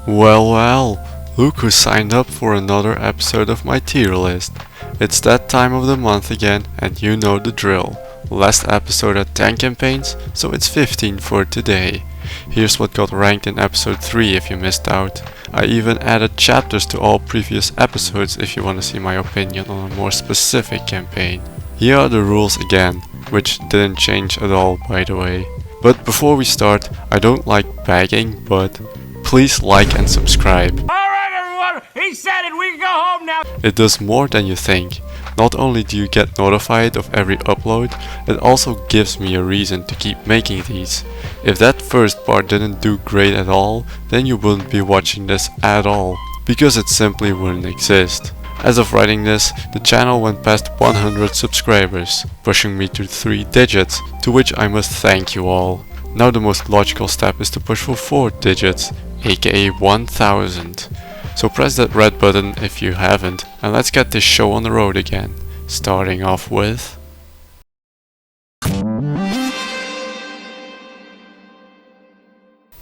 Well, look who signed up for another episode of my tier list. It's that time of the month again, and you know the drill. Last episode had 10 campaigns, so it's 15 for today. Here's what got ranked in episode 3 if you missed out. I even added chapters to all previous episodes if you want to see my opinion on a more specific campaign. Here are the rules again, which didn't change at all by the way. But before we start, I don't like begging, but please like and subscribe. Alright everyone, he said it, we can go home now! It does more than you think. Not only do you get notified of every upload, it also gives me a reason to keep making these. If that first part didn't do great at all, then you wouldn't be watching this at all, because it simply wouldn't exist. As of writing this, the channel went past 100 subscribers, pushing me to 3 digits, to which I must thank you all. Now the most logical step is to push for 4 digits, aka 1000. So press that red button if you haven't, and let's get this show on the road again. Starting off with...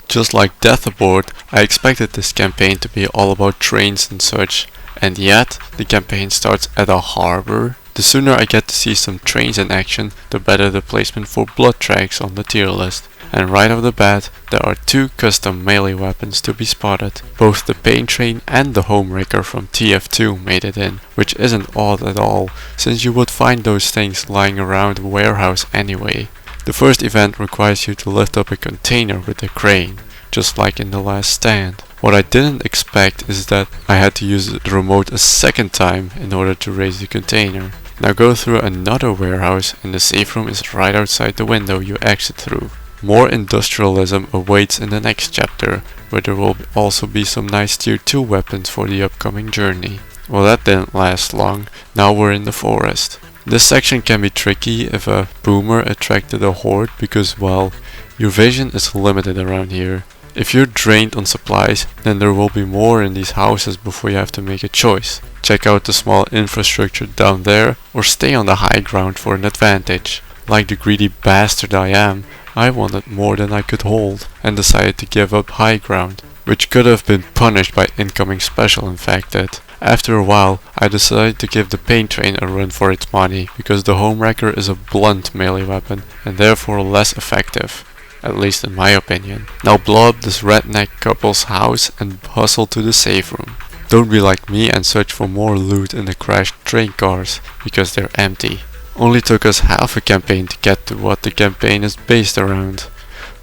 Just like Death Aboard, I expected this campaign to be all about trains and such, and yet the campaign starts at a harbor. The sooner I get to see some trains in action, the better the placement for blood tracks on the tier list. And right off the bat, there are 2 custom melee weapons to be spotted. Both the pain train and the homewrecker from TF2 made it in, which isn't odd at all, since you would find those things lying around a warehouse anyway. The first event requires you to lift up a container with a crane, just like in The Last Stand. What I didn't expect is that I had to use the remote a second time in order to raise the container. Now go through another warehouse and the safe room is right outside the window you exit through. More industrialism awaits in the next chapter, where there will also be some nice tier 2 weapons for the upcoming journey. Well, that didn't last long. Now we're in the forest. This section can be tricky if a boomer attracted a horde because, well, your vision is limited around here. If you're drained on supplies, then there will be more in these houses before you have to make a choice. Check out the small infrastructure down there or stay on the high ground for an advantage. Like the greedy bastard I am, I wanted more than I could hold and decided to give up high ground, which could have been punished by incoming special infected. After a while, I decided to give the pain train a run for its money because the homewrecker is a blunt melee weapon and therefore less effective. At least in my opinion. Now blow up this redneck couple's house and hustle to the safe room. Don't be like me and search for more loot in the crashed train cars, because they're empty. Only took us half a campaign to get to what the campaign is based around.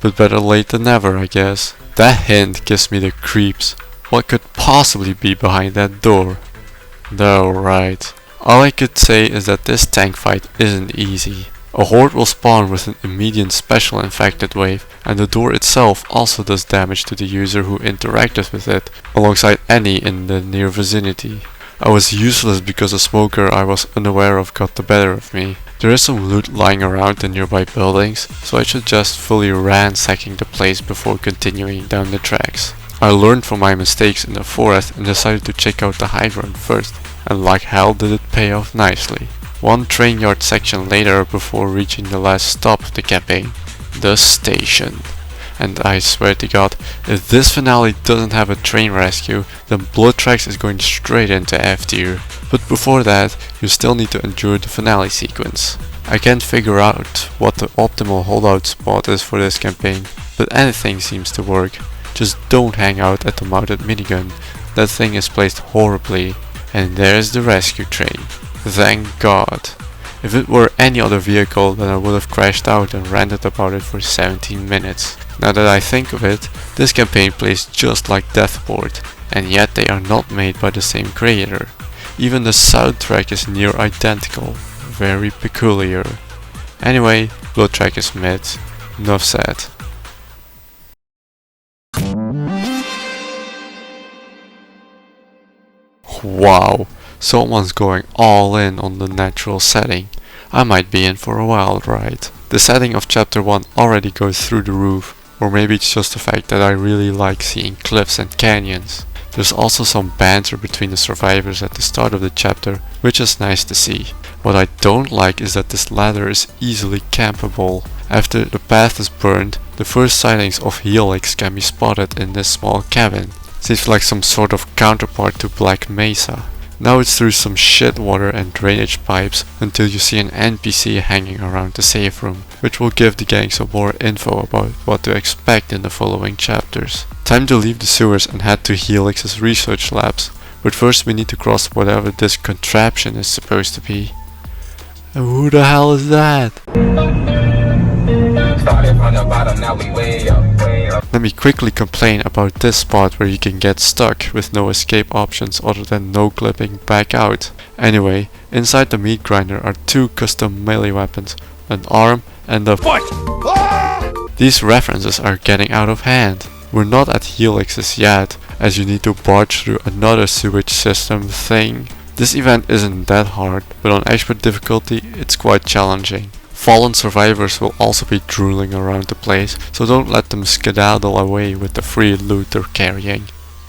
But better late than never, I guess. That hint gives me the creeps. What could possibly be behind that door? No, right. All I could say is that this tank fight isn't easy. A horde will spawn with an immediate special infected wave, and the door itself also does damage to the user who interacted with it, alongside any in the near vicinity. I was useless because a smoker I was unaware of got the better of me. There is some loot lying around in nearby buildings, so I should just fully ransacking the place before continuing down the tracks. I learned from my mistakes in the forest and decided to check out the high ground first, and like hell did it pay off nicely. One train yard section later before reaching the last stop of the campaign, the station. And I swear to God, if this finale doesn't have a train rescue, then Blood Tracks is going straight into F tier. But before that, you still need to endure the finale sequence. I can't figure out what the optimal holdout spot is for this campaign, but anything seems to work. Just don't hang out at the mounted minigun, that thing is placed horribly. And there's the rescue train. Thank God. If it were any other vehicle, then I would have crashed out and ranted about it for 17 minutes. Now that I think of it, this campaign plays just like Death Aboard, and yet they are not made by the same creator. Even the soundtrack is near identical. Very peculiar. Anyway, Blood Track is mid. Enough said. Wow. Someone's going all in on the natural setting. I might be in for a wild ride. The setting of chapter 1 already goes through the roof, or maybe it's just the fact that I really like seeing cliffs and canyons. There's also some banter between the survivors at the start of the chapter, which is nice to see. What I don't like is that this ladder is easily campable. After the path is burned, the first sightings of helix can be spotted in this small cabin. Seems like some sort of counterpart to Black Mesa. Now it's through some shit water and drainage pipes until you see an NPC hanging around the safe room, which will give the gang some more info about what to expect in the following chapters. Time to leave the sewers and head to Helix's research labs, but first we need to cross whatever this contraption is supposed to be. And who the hell is that? Started from the bottom, now we way up. Let me quickly complain about this spot where you can get stuck with no escape options other than no clipping back out. Anyway, inside the meat grinder are two custom melee weapons, an arm and a foot. These references are getting out of hand. We're not at Helix's yet, as you need to barge through another sewage system thing. This event isn't that hard, but on expert difficulty it's quite challenging. Fallen survivors will also be drooling around the place, so don't let them skedaddle away with the free loot they're carrying.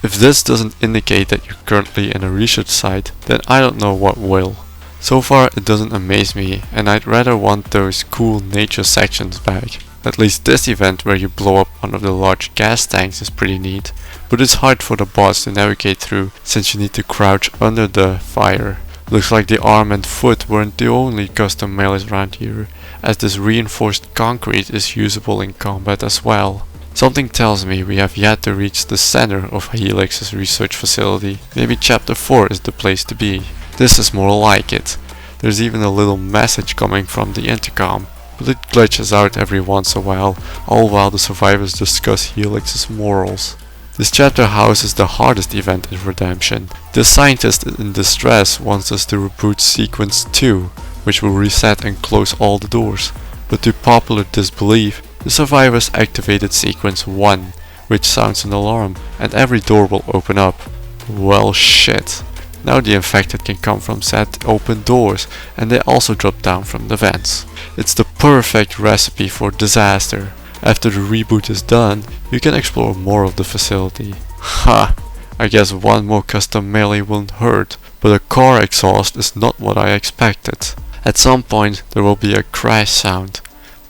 If this doesn't indicate that you're currently in a research site, then I don't know what will. So far it doesn't amaze me, and I'd rather want those cool nature sections back. At least this event where you blow up one of the large gas tanks is pretty neat, but it's hard for the boss to navigate through since you need to crouch under the fire. Looks like the arm and foot weren't the only custom melees around here, as this reinforced concrete is usable in combat as well. Something tells me we have yet to reach the center of Helix's research facility. Maybe chapter 4 is the place to be. This is more like it. There's even a little message coming from the intercom, but it glitches out every once in a while, all while the survivors discuss Helix's morals. This chapter houses the hardest event in Redemption. The scientist in distress wants us to reboot sequence 2, which will reset and close all the doors. But to popular disbelief, the survivors activated sequence 1, which sounds an alarm, and every door will open up. Well shit. Now the infected can come from said open doors, and they also drop down from the vents. It's the perfect recipe for disaster. After the reboot is done, you can explore more of the facility. Ha! I guess one more custom melee won't hurt, but a car exhaust is not what I expected. At some point there will be a crash sound.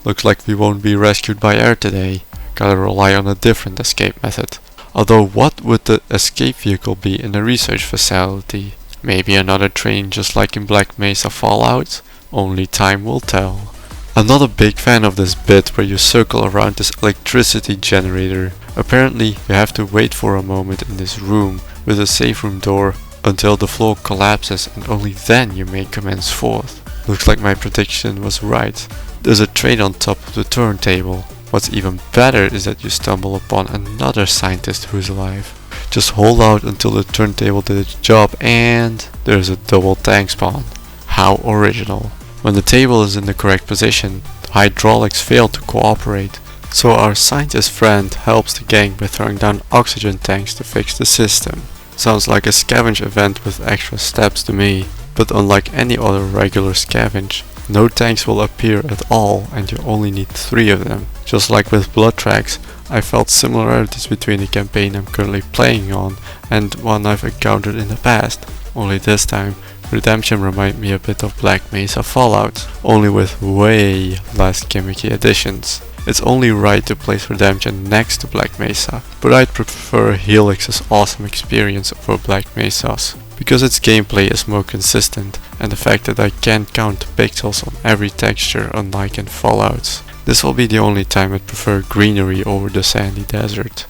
Looks like we won't be rescued by air today. Gotta rely on a different escape method. Although what would the escape vehicle be in the research facility? Maybe another train just like in Black Mesa Fallout? Only time will tell. I'm not a big fan of this bit where you circle around this electricity generator. Apparently you have to wait for a moment in this room with a safe room door until the floor collapses, and only then you may commence forth. Looks like my prediction was right. There's a train on top of the turntable. What's even better is that you stumble upon another scientist who's alive. Just hold out until the turntable did its job and there's a double tank spawn. How original. When the table is in the correct position, the hydraulics fail to cooperate, so our scientist friend helps the gang by throwing down oxygen tanks to fix the system. Sounds like a scavenge event with extra steps to me, but unlike any other regular scavenge, no tanks will appear at all and you only need 3 of them. Just like with Blood Tracks, I felt similarities between the campaign I'm currently playing on and one I've encountered in the past, only this time Redemption reminded me a bit of Black Mesa Fallout, only with way less gimmicky additions. It's only right to place Redemption next to Black Mesa, but I'd prefer Helix's awesome experience over Black Mesa's, because its gameplay is more consistent, and the fact that I can't count pixels on every texture unlike in Fallout. This will be the only time I'd prefer greenery over the sandy desert.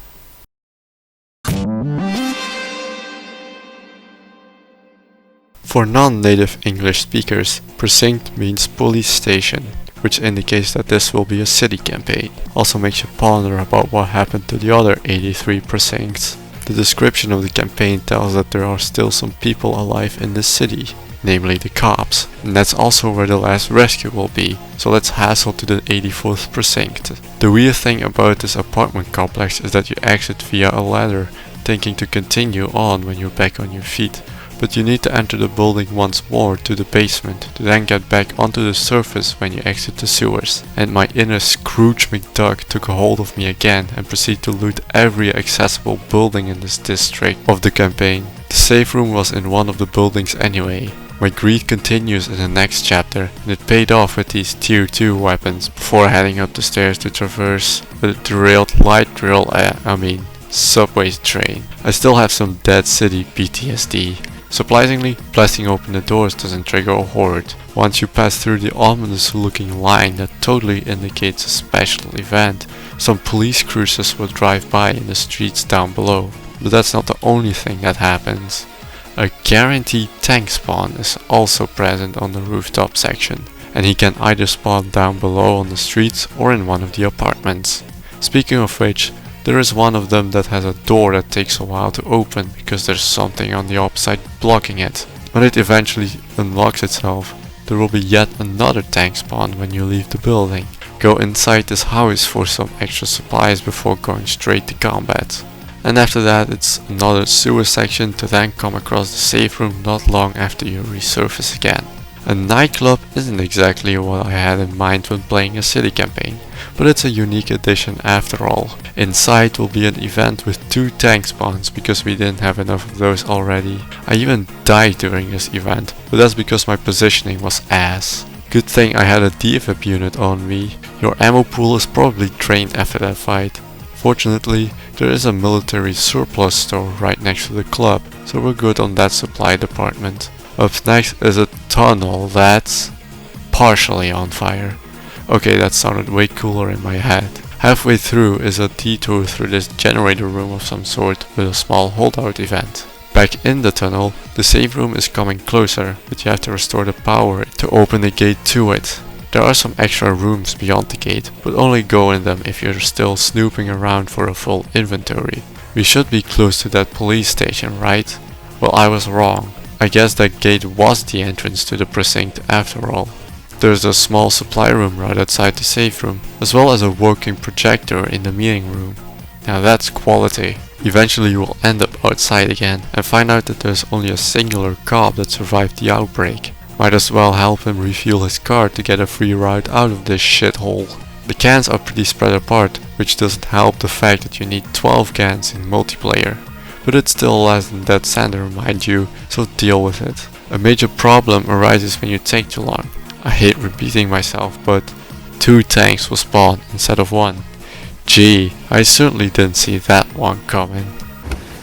For non-native English speakers, Precinct means police station, which indicates that this will be a city campaign. Also makes you ponder about what happened to the other 83 precincts. The description of the campaign tells that there are still some people alive in the city, namely the cops, and that's also where the last rescue will be, so let's hassle to the 84th precinct. The weird thing about this apartment complex is that you exit via a ladder, thinking to continue on when you're back on your feet. But you need to enter the building once more to the basement to then get back onto the surface when you exit the sewers. And my inner Scrooge McDuck took a hold of me again and proceeded to loot every accessible building in this district of the campaign. The safe room was in one of the buildings anyway. My greed continues in the next chapter, and it paid off with these tier 2 weapons before heading up the stairs to traverse the derailed light drill, subway train. I still have some Dead City PTSD. Surprisingly, blasting open the doors doesn't trigger a horde. Once you pass through the ominous looking line that totally indicates a special event, some police cruisers will drive by in the streets down below. But that's not the only thing that happens. A guaranteed tank spawn is also present on the rooftop section, and he can either spawn down below on the streets or in one of the apartments. Speaking of which, there is one of them that has a door that takes a while to open because there's something on the opposite blocking it. When it eventually unlocks itself, there will be yet another tank spawn when you leave the building. Go inside this house for some extra supplies before going straight to combat. And after that it's another sewer section to then come across the safe room not long after you resurface again. A nightclub isn't exactly what I had in mind when playing a city campaign, but it's a unique addition after all. Inside will be an event with 2 tank spawns because we didn't have enough of those already. I even died during this event, but that's because my positioning was ass. Good thing I had a defib unit on me. Your ammo pool is probably drained after that fight. Fortunately, there is a military surplus store right next to the club, so we're good on that supply department. Up next is a tunnel that's partially on fire. Okay, that sounded way cooler in my head. Halfway through is a detour through this generator room of some sort with a small holdout event. Back in the tunnel, the safe room is coming closer, but you have to restore the power to open the gate to it. There are some extra rooms beyond the gate, but only go in them if you're still snooping around for a full inventory. We should be close to that police station, right? Well, I was wrong. I guess that gate was the entrance to the precinct after all. There's a small supply room right outside the safe room, as well as a working projector in the meeting room. Now that's quality. Eventually you will end up outside again and find out that there's only a singular cop that survived the outbreak. Might as well help him refuel his car to get a free ride out of this shithole. The cans are pretty spread apart, which doesn't help the fact that you need 12 cans in multiplayer. But it's still less than Dead Center, mind you, so deal with it. A major problem arises when you take too long. I hate repeating myself, but 2 tanks will spawn instead of 1. Gee, I certainly didn't see that one coming.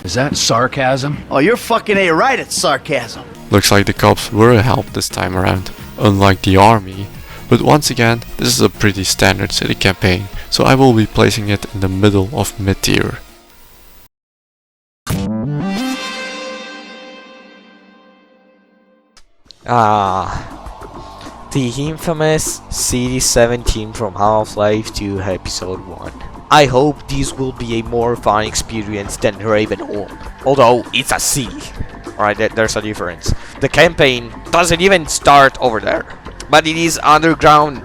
Is that sarcasm? Oh, you're fucking A right at sarcasm. Looks like the cops were a help this time around, unlike the army. But once again, this is a pretty standard city campaign, so I will be placing it in the middle of mid-tier. The infamous City 17 from Half-Life 2 Episode 1. I hope this will be a more fun experience than Ravenholm, although it's a city. Alright, there's a difference. The campaign doesn't even start over there, but it is underground.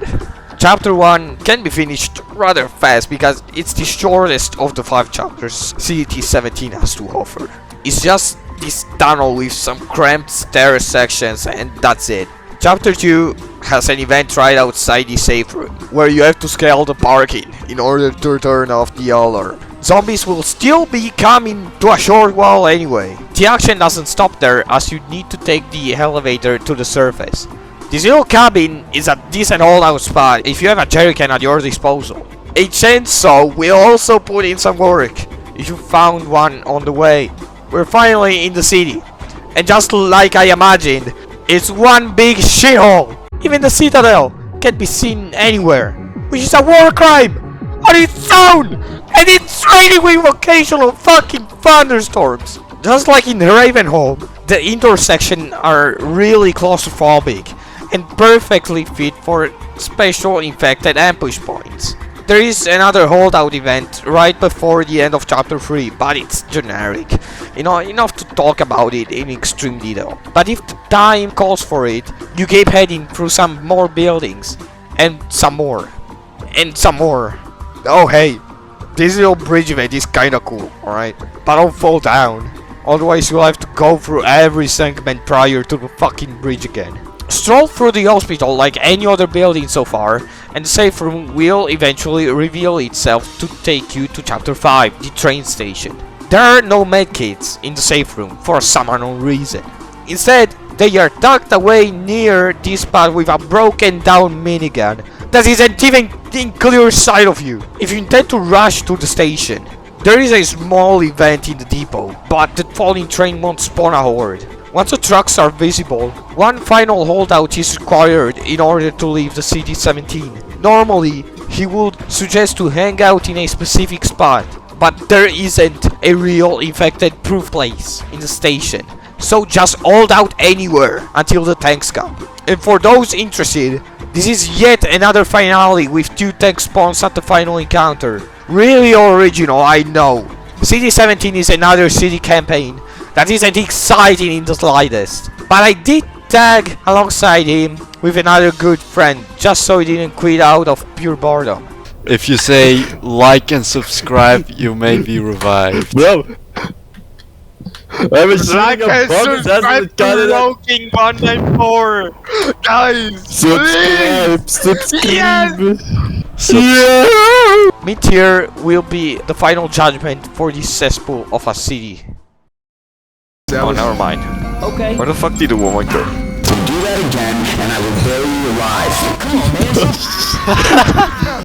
Chapter 1 can be finished rather fast because it's the shortest of the 5 chapters City 17 has to offer. It's just this tunnel with some cramped stair sections and that's it. Chapter 2 has an event right outside the safe room, where you have to scale the parking in order to turn off the alarm. Zombies will still be coming to a short while anyway. The action doesn't stop there, as you need to take the elevator to the surface. This little cabin is a decent holdout spot if you have a jerrycan at your disposal. A chainsaw will also put in some work if you found one on the way. We're finally in the city, and just like I imagined, it's one big shithole. Even the Citadel can't be seen anywhere, which is a war crime on its own, and it's raining with occasional fucking thunderstorms. Just like in Ravenholm, the intersections are really claustrophobic and perfectly fit for special infected ambush points. There is another holdout event right before the end of chapter 3, but it's generic. You know, enough to talk about it in extreme detail. But if the time calls for it, you keep heading through some more buildings, and some more, and some more. Oh hey, this little bridge event is kinda cool, alright? But don't fall down, otherwise you'll have to go through every segment prior to the fucking bridge again. Stroll through the hospital like any other building so far, and the safe room will eventually reveal itself to take you to chapter 5, the train station. There are no medkits in the safe room for some unknown reason. Instead, they are tucked away near this spot with a broken down minigun that isn't even in clear sight of you. If you intend to rush to the station, There is a small event in the depot, but the falling train won't spawn a horde. Once the trucks are visible, one final holdout is required in order to leave the CD-17. Normally, he would suggest to hang out in a specific spot, but there isn't a real infected proof place in the station. So just hold out anywhere until the tanks come. And for those interested, this is yet another finale with 2 tank spawns at the final encounter. Really original, I know. CD-17 is another city campaign that isn't exciting in the slightest. But I did tag alongside him with another good friend, just so he didn't quit out of pure boredom. If you say like and subscribe, you may be revived. Bro! I was shooting a bomb, that's what got it up. King 194! Guys! Subscribe! Yes! Yeah! Mid-tier will be the final judgment for this cesspool of a city. Oh, never mind. Okay. Where the fuck did the woman go? Do that again, and I will bury you alive. Come on, man.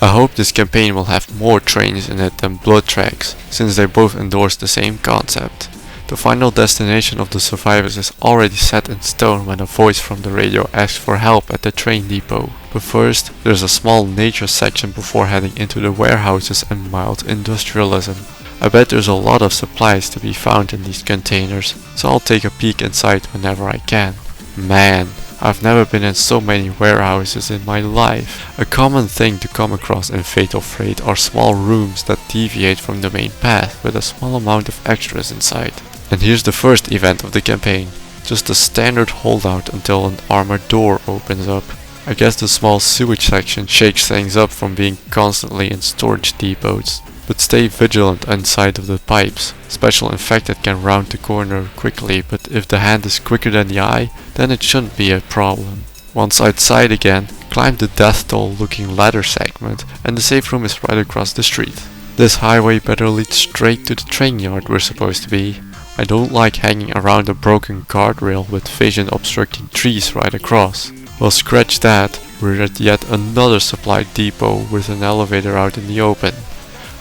I hope this campaign will have more trains in it than blood tracks, since they both endorse the same concept. The final destination of the survivors is already set in stone when a voice from the radio asks for help at the train depot. But first, there's a small nature section before heading into the warehouses and mild industrialism. I bet there's a lot of supplies to be found in these containers, so I'll take a peek inside whenever I can. Man, I've never been in so many warehouses in my life. A common thing to come across in Fatal Freight are small rooms that deviate from the main path with a small amount of extras inside. And here's the first event of the campaign. Just a standard holdout until an armored door opens up. I guess the small sewage section shakes things up from being constantly in storage depots. But stay vigilant inside of the pipes. Special infected can round the corner quickly, but if the hand is quicker than the eye, then it shouldn't be a problem. Once outside again, climb the death toll looking ladder segment, and the safe room is right across the street. This highway better lead straight to the train yard we're supposed to be. I don't like hanging around a broken guardrail with vision obstructing trees right across. Well, scratch that, we're at yet another supply depot with an elevator out in the open.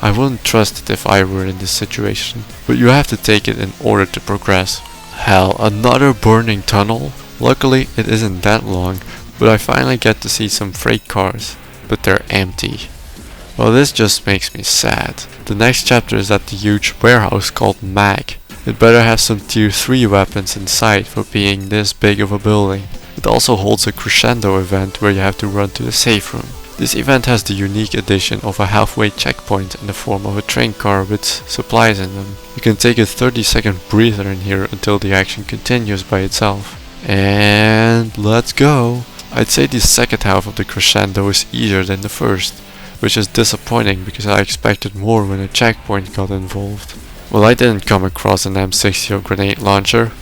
I wouldn't trust it if I were in this situation, but you have to take it in order to progress. Hell, another burning tunnel? Luckily it isn't that long, but I finally get to see some freight cars, but they're empty. Well, this just makes me sad. The next chapter is at the huge warehouse called Mag. It better have some tier 3 weapons inside for being this big of a building. It also holds a crescendo event where you have to run to the safe room. This event has the unique addition of a halfway checkpoint in the form of a train car with supplies in them. You can take a 30-second breather in here until the action continues by itself. And let's go! I'd say the second half of the crescendo is easier than the first, which is disappointing because I expected more when a checkpoint got involved. Well, I didn't come across an M60 grenade launcher.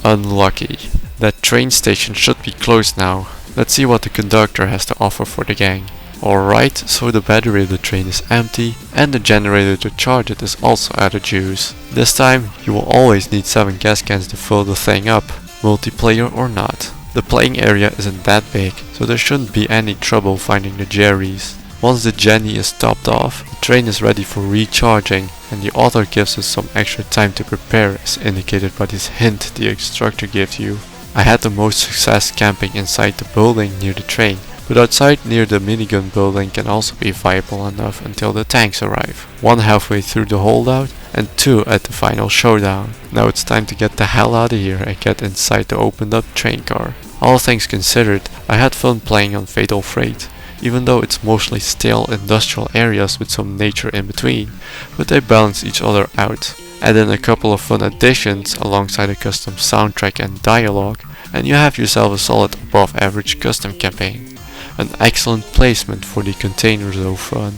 Unlucky. That train station should be closed now. Let's see what the conductor has to offer for the gang. Alright, so the battery of the train is empty and the generator to charge it is also out of juice. This time you will always need 7 gas cans to fill the thing up, multiplayer or not. The playing area isn't that big, so there shouldn't be any trouble finding the Jerry's. Once the Jenny is topped off, the train is ready for recharging, and the author gives us some extra time to prepare as indicated by this hint the instructor gives you. I had the most success camping inside the building near the train, but outside near the minigun building can also be viable enough until the tanks arrive. 1 halfway through the holdout and 2 at the final showdown. Now it's time to get the hell out of here and get inside the opened up train car. All things considered, I had fun playing on Fatal Freight, even though it's mostly stale industrial areas with some nature in between, but they balance each other out. Add in a couple of fun additions alongside a custom soundtrack and dialogue, and you have yourself a solid above average custom campaign. An excellent placement for the container zone fun.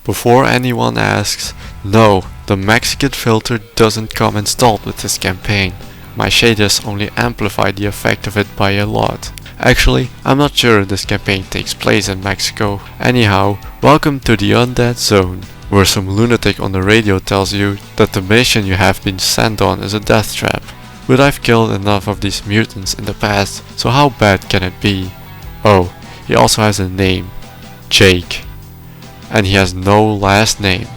Before anyone asks, no, the Mexican filter doesn't come installed with this campaign. My shaders only amplify the effect of it by a lot. Actually, I'm not sure if this campaign takes place in Mexico. Anyhow, welcome to the Undead Zone, where some lunatic on the radio tells you that the mission you have been sent on is a death trap. But I've killed enough of these mutants in the past, so how bad can it be? Oh, he also has a name. Jake. And he has no last name.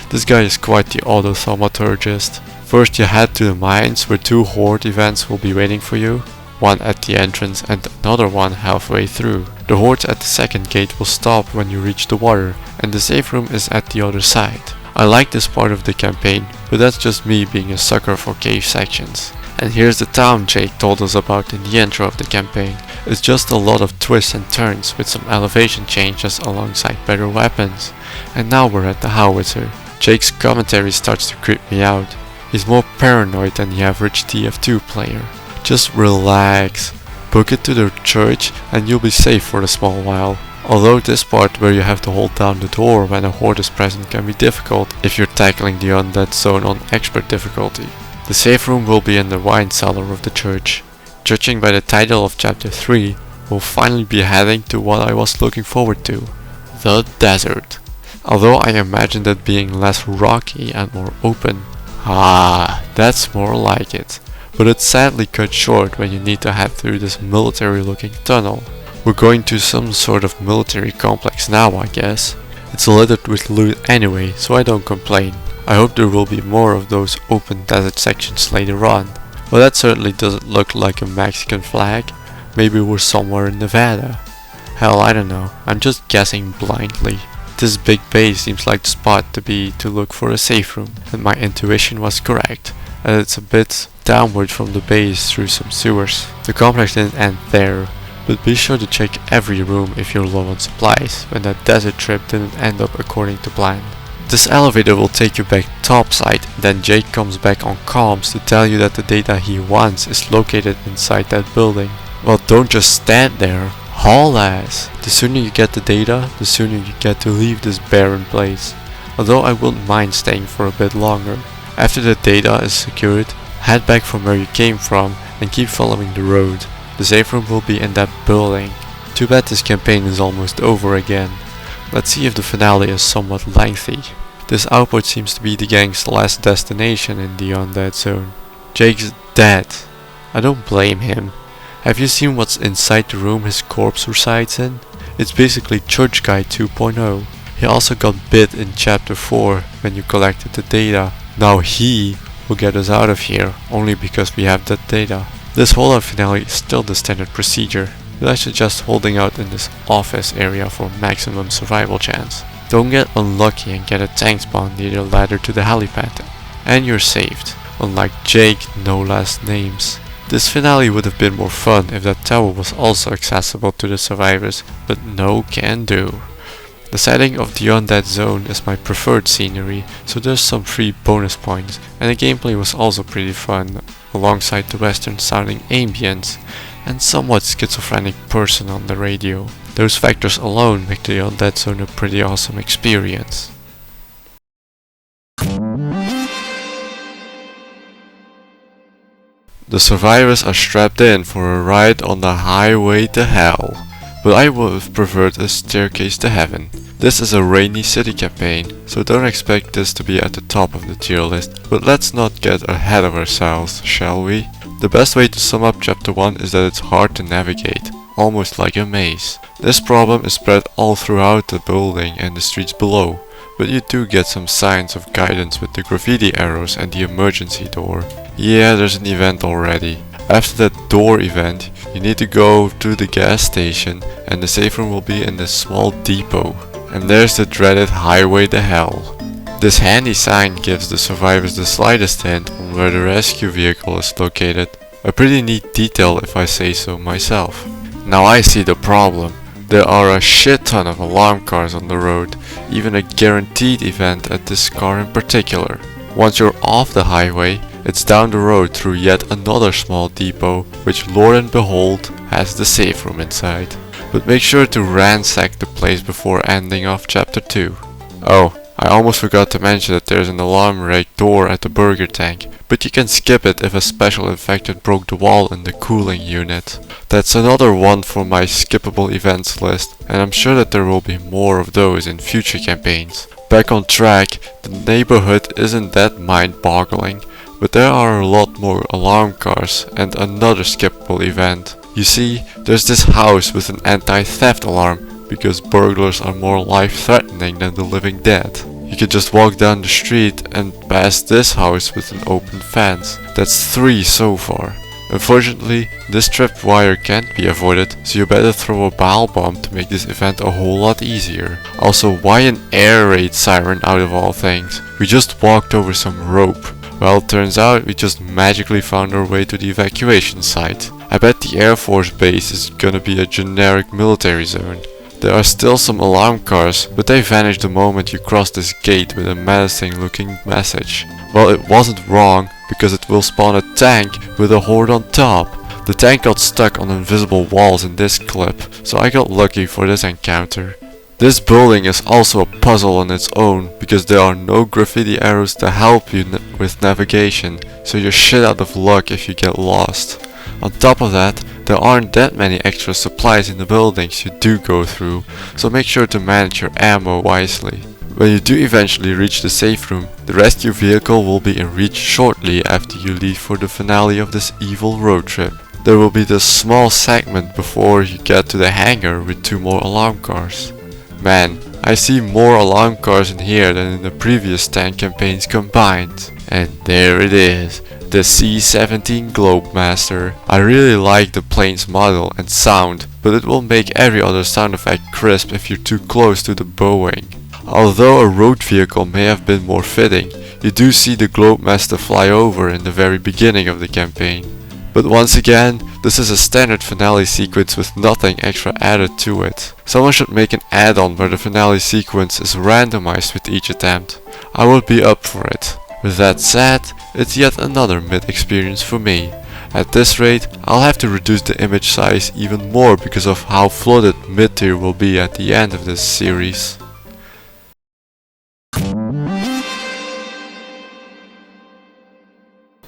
This guy is quite the auto-thaumaturgist. First you head to the mines where 2 horde events will be waiting for you. One at the entrance and another one halfway through. The hordes at the second gate will stop when you reach the water, and the safe room is at the other side. I like this part of the campaign, but that's just me being a sucker for cave sections. And here's the town Jake told us about in the intro of the campaign. It's just a lot of twists and turns with some elevation changes alongside better weapons. And now we're at the howitzer. Jake's commentary starts to creep me out. He's more paranoid than the average TF2 player. Just relax, book it to the church and you'll be safe for a small while. Although this part where you have to hold down the door when a horde is present can be difficult if you're tackling the Undead Zone on expert difficulty. The safe room will be in the wine cellar of the church. Judging by the title of chapter 3, we'll finally be heading to what I was looking forward to, the desert. Although I imagined it being less rocky and more open. Ah, that's more like it. But it's sadly cut short when you need to head through this military looking tunnel. We're going to some sort of military complex now, I guess. It's littered with loot anyway, so I don't complain. I hope there will be more of those open desert sections later on. Well, that certainly doesn't look like a Mexican flag. Maybe we're somewhere in Nevada. Hell, I don't know. I'm just guessing blindly. This big base seems like the spot to look for a safe room, and my intuition was correct, as it's a bit downward from the base through some sewers. The complex didn't end there, but be sure to check every room if you're low on supplies, when that desert trip didn't end up according to plan. This elevator will take you back topside, then Jake comes back on comms to tell you that the data he wants is located inside that building. Well, don't just stand there, haul ass! The sooner you get the data, the sooner you get to leave this barren place. Although I wouldn't mind staying for a bit longer. After the data is secured, head back from where you came from and keep following the road. The safe room will be in that building. Too bad this campaign is almost over again. Let's see if the finale is somewhat lengthy. This outpost seems to be the gang's last destination in the Undead Zone. Jake's dead. I don't blame him. Have you seen what's inside the room his corpse resides in? It's basically Church Guy 2.0. He also got bit in chapter 4 when you collected the data. Now he will get us out of here only because we have that data. This holdout finale is still the standard procedure, but I suggest holding out in this office area for maximum survival chance. Don't get unlucky and get a tank spawn near the ladder to the helipad, and you're saved. Unlike Jake, no last names. This finale would have been more fun if that tower was also accessible to the survivors, but no can do. The setting of the Undead Zone is my preferred scenery, so there's some free bonus points, and the gameplay was also pretty fun, alongside the western sounding ambience, and somewhat schizophrenic person on the radio. Those factors alone make the Undead Zone a pretty awesome experience. The survivors are strapped in for a ride on the highway to hell, but I would have preferred a staircase to heaven. This is a rainy city campaign, so don't expect this to be at the top of the tier list, but let's not get ahead of ourselves, shall we? The best way to sum up chapter 1 is that it's hard to navigate, almost like a maze. This problem is spread all throughout the building and the streets below, but you do get some signs of guidance with the graffiti arrows and the emergency door. Yeah, there's an event already. After that door event, you need to go to the gas station and the safe room will be in this small depot. And there's the dreaded highway to hell. This handy sign gives the survivors the slightest hint on where the rescue vehicle is located. A pretty neat detail if I say so myself. Now I see the problem. There are a shit ton of alarm cars on the road, even a guaranteed event at this car in particular. Once you're off the highway, it's down the road through yet another small depot, which Lord and behold has the safe room inside. But make sure to ransack the place before ending off chapter 2. Oh, I almost forgot to mention that there's an alarm rake door at the burger tank, but you can skip it if a special infected broke the wall in the cooling unit. That's another one for my skippable events list, and I'm sure that there will be more of those in future campaigns. Back on track, the neighborhood isn't that mind-boggling. but there are a lot more alarm cars and another skippable event. You see, there's this house with an anti-theft alarm because burglars are more life-threatening than the living dead. You could just walk down the street and pass this house with an open fence. That's 3 so far. Unfortunately, this tripwire can't be avoided, so you better throw a bile bomb to make this event a whole lot easier. Also, why an air raid siren out of all things? We just walked over some rope. Well, it turns out we just magically found our way to the evacuation site. I bet the Air Force base is gonna be a generic military zone. There are still some alarm cars, but they vanish the moment you cross this gate with a menacing looking message. Well, it wasn't wrong, because it will spawn a tank with a horde on top. The tank got stuck on invisible walls in this clip, so I got lucky for this encounter. This building is also a puzzle on its own, because there are no graffiti arrows to help you with navigation, so you're shit out of luck if you get lost. On top of that, there aren't that many extra supplies in the buildings you do go through, so make sure to manage your ammo wisely. When you do eventually reach the safe room, the rescue vehicle will be in reach shortly after you leave for the finale of this evil road trip. There will be this small segment before you get to the hangar with 2 more alarm cars. Man, I see more alarm cars in here than in the previous 10 campaigns combined. And there it is, the C-17 Globemaster. I really like the plane's model and sound, but it will make every other sound effect crisp if you're too close to the Boeing. Although a road vehicle may have been more fitting, you do see the Globemaster fly over in the very beginning of the campaign. But once again, this is a standard finale sequence with nothing extra added to it. Someone should make an add-on where the finale sequence is randomized with each attempt. I would be up for it. With that said, it's yet another mid experience for me. At this rate, I'll have to reduce the image size even more because of how flooded mid-tier will be at the end of this series.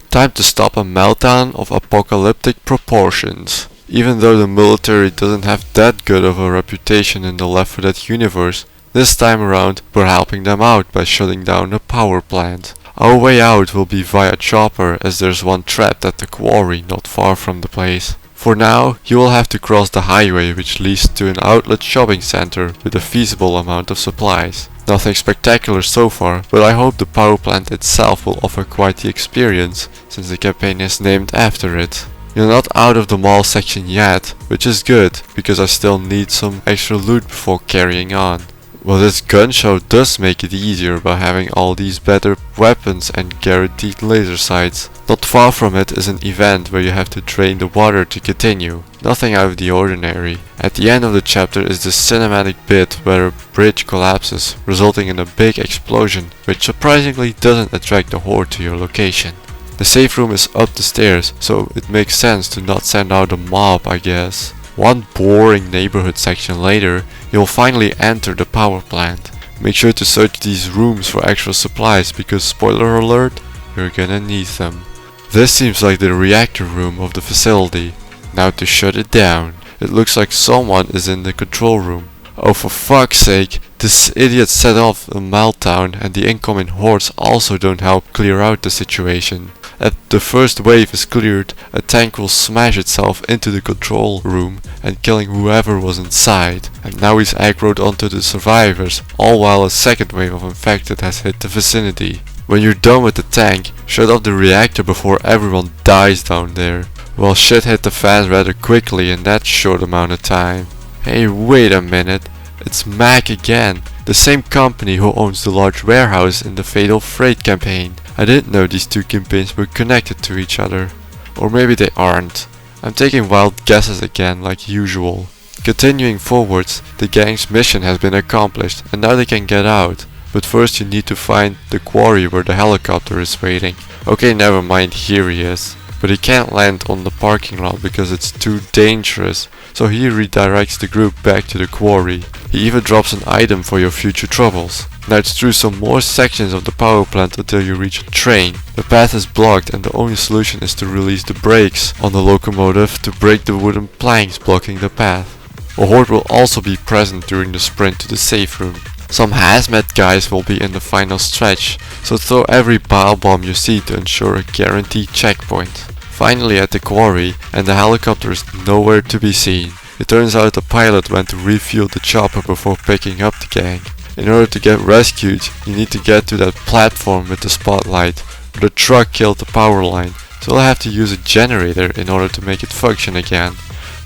Time to stop a meltdown of apocalyptic proportions. Even though the military doesn't have that good of a reputation in the Left 4 Dead universe, this time around we're helping them out by shutting down a power plant. Our way out will be via chopper, as there's one trapped at the quarry not far from the place. For now, you will have to cross the highway which leads to an outlet shopping center with a feasible amount of supplies. Nothing spectacular so far, but I hope the power plant itself will offer quite the experience, since the campaign is named after it. You're not out of the mall section yet, which is good, because I still need some extra loot before carrying on. Well, this gun show does make it easier by having all these better weapons and guaranteed laser sights. Not far from it is an event where you have to drain the water to continue. Nothing out of the ordinary. At the end of the chapter is this cinematic bit where a bridge collapses, resulting in a big explosion, which surprisingly doesn't attract the horde to your location. The safe room is up the stairs, so it makes sense to not send out a mob, I guess. One boring neighborhood section later, you'll finally enter the power plant. Make sure to search these rooms for extra supplies because, spoiler alert, you're gonna need them. This seems like the reactor room of the facility. Now to shut it down. It looks like someone is in the control room. Oh, for fuck's sake, this idiot set off a meltdown and the incoming hordes also don't help clear out the situation. As the first wave is cleared, a tank will smash itself into the control room and killing whoever was inside. And now he's aggroed onto the survivors, all while a second wave of infected has hit the vicinity. When you're done with the tank, shut off the reactor before everyone dies down there. Well, shit hit the fans rather quickly in that short amount of time. Hey, wait a minute, it's Mac again, the same company who owns the large warehouse in the Fatal Freight campaign. I didn't know these two campaigns were connected to each other. Or maybe they aren't. I'm taking wild guesses again, like usual. Continuing forwards, the gang's mission has been accomplished and now they can get out. But first you need to find the quarry where the helicopter is waiting. Okay, never mind, here he is. But he can't land on the parking lot because it's too dangerous, so he redirects the group back to the quarry. He even drops an item for your future troubles. Now it's through some more sections of the power plant until you reach a train. The path is blocked and the only solution is to release the brakes on the locomotive to break the wooden planks blocking the path. A horde will also be present during the sprint to the safe room. Some hazmat guys will be in the final stretch, so throw every bile bomb you see to ensure a guaranteed checkpoint. Finally at the quarry, and the helicopter is nowhere to be seen. It turns out the pilot went to refuel the chopper before picking up the gang. In order to get rescued, you need to get to that platform with the spotlight. The truck killed the power line, so I'll have to use a generator in order to make it function again.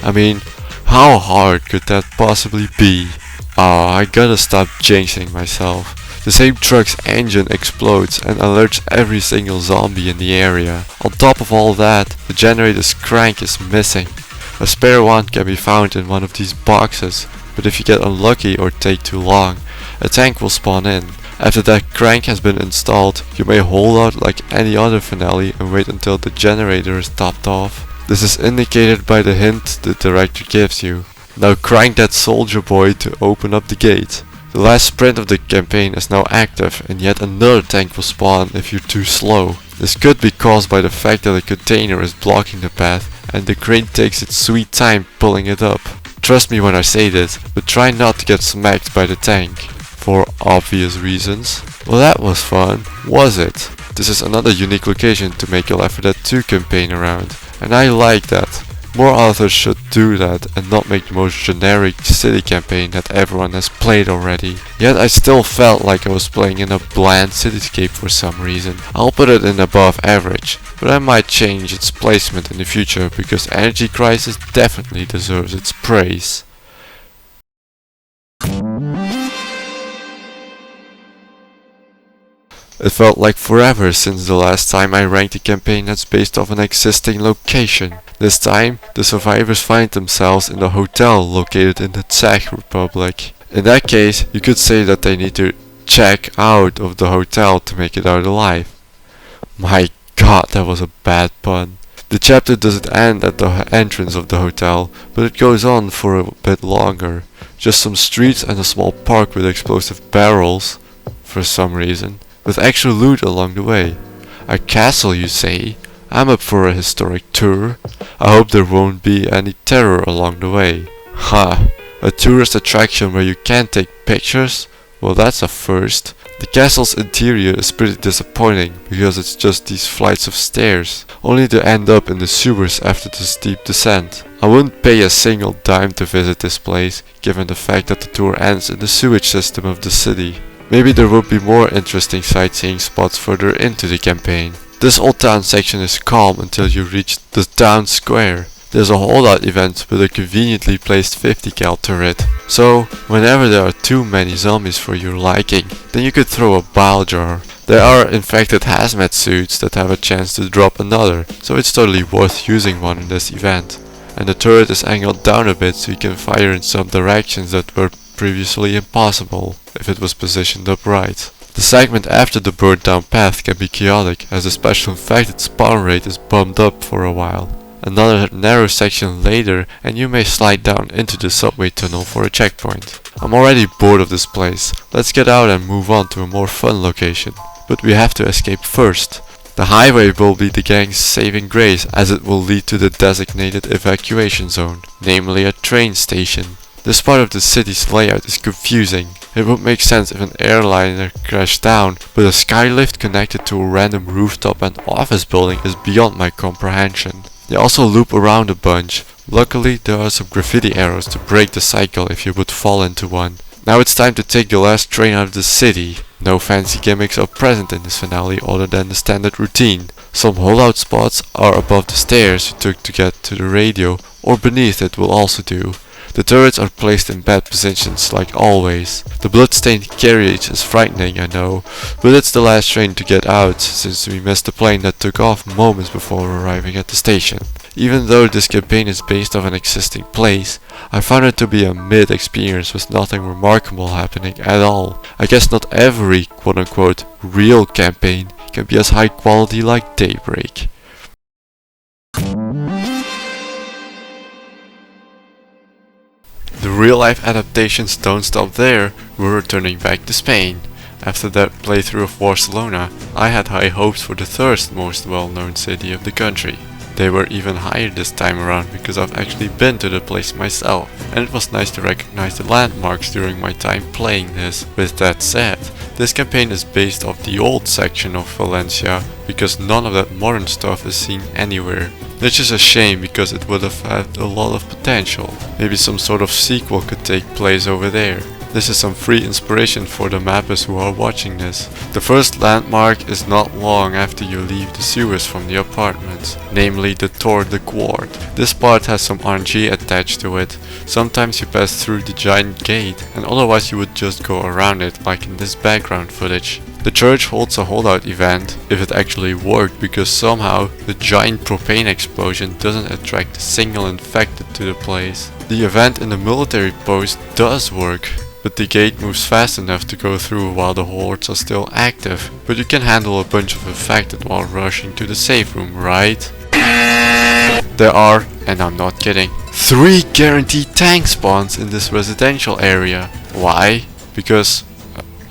I mean, how hard could that possibly be? Oh, I gotta stop jinxing myself. The same truck's engine explodes and alerts every single zombie in the area. On top of all that, the generator's crank is missing. A spare one can be found in one of these boxes, but if you get unlucky or take too long, a tank will spawn in. After that crank has been installed, you may hold out like any other finale and wait until the generator is topped off. This is indicated by the hint the director gives you. Now crank that soldier boy to open up the gate. The last sprint of the campaign is now active and yet another tank will spawn if you're too slow. This could be caused by the fact that a container is blocking the path and the crane takes its sweet time pulling it up. Trust me when I say this, but try not to get smacked by the tank. For obvious reasons. Well, that was fun, was it? This is another unique location to make your Left 4 Dead 2 campaign around, and I like that. More authors should do that and not make the most generic city campaign that everyone has played already. Yet I still felt like I was playing in a bland cityscape for some reason. I'll put it in above average, but I might change its placement in the future because Energy Crisis definitely deserves its praise. It felt like forever since the last time I ranked a campaign that's based off an existing location. This time, the survivors find themselves in a hotel located in the Czech Republic. In that case, you could say that they need to check out of the hotel to make it out alive. My god, that was a bad pun. The chapter doesn't end at the entrance of the hotel, but it goes on for a bit longer. Just some streets and a small park with explosive barrels, for some reason, with extra loot along the way. A castle, you say? I'm up for a historic tour. I hope there won't be any terror along the way. Ha! A tourist attraction where you can't take pictures? Well, that's a first. The castle's interior is pretty disappointing because it's just these flights of stairs, only to end up in the sewers after the steep descent. I wouldn't pay a single dime to visit this place, given the fact that the tour ends in the sewage system of the city. Maybe there would be more interesting sightseeing spots further into the campaign. This old town section is calm until you reach the town square. There's a holdout event with a conveniently placed 50 cal turret. So, whenever there are too many zombies for your liking, then you could throw a bile jar. There are infected hazmat suits that have a chance to drop another, so it's totally worth using one in this event. And the turret is angled down a bit so you can fire in some directions that were previously impossible if it was positioned upright. The segment after the burnt down path can be chaotic as the special infected spawn rate is bumped up for a while. Another narrow section later and you may slide down into the subway tunnel for a checkpoint. I'm already bored of this place. Let's get out and move on to a more fun location. But we have to escape first. The highway will be the gang's saving grace as it will lead to the designated evacuation zone, namely a train station. This part of the city's layout is confusing. It would make sense if an airliner crashed down, but a skylift connected to a random rooftop and office building is beyond my comprehension. They also loop around a bunch. Luckily, there are some graffiti arrows to break the cycle if you would fall into one. Now it's time to take the last train out of the city. No fancy gimmicks are present in this finale other than the standard routine. Some holdout spots are above the stairs you took to get to the radio, or beneath it will also do. The turrets are placed in bad positions like always. The bloodstained carriage is frightening, I know, but it's the last train to get out since we missed the plane that took off moments before arriving at the station. Even though this campaign is based on an existing place, I found it to be a mid experience with nothing remarkable happening at all. I guess not every quote-unquote real campaign can be as high quality like Daybreak. The real-life adaptations don't stop there, we're returning back to Spain. After that playthrough of Barcelona, I had high hopes for the third most well-known city of the country. They were even higher this time around because I've actually been to the place myself, and it was nice to recognize the landmarks during my time playing this. With that said, this campaign is based off the old section of Valencia because none of that modern stuff is seen anywhere. Which is a shame because it would have had a lot of potential. Maybe some sort of sequel could take place over there. This is some free inspiration for the mappers who are watching this. The first landmark is not long after you leave the sewers from the apartments, namely the Tour de Quart. This part has some RNG attached to it. Sometimes you pass through the giant gate, and otherwise you would just go around it like in this background footage. The church holds a holdout event, if it actually worked, because somehow the giant propane explosion doesn't attract a single infected to the place. The event in the military post does work, but the gate moves fast enough to go through while the hordes are still active. But you can handle a bunch of infected while rushing to the safe room, right? There are, and I'm not kidding, 3 guaranteed tank spawns in this residential area. Why? Because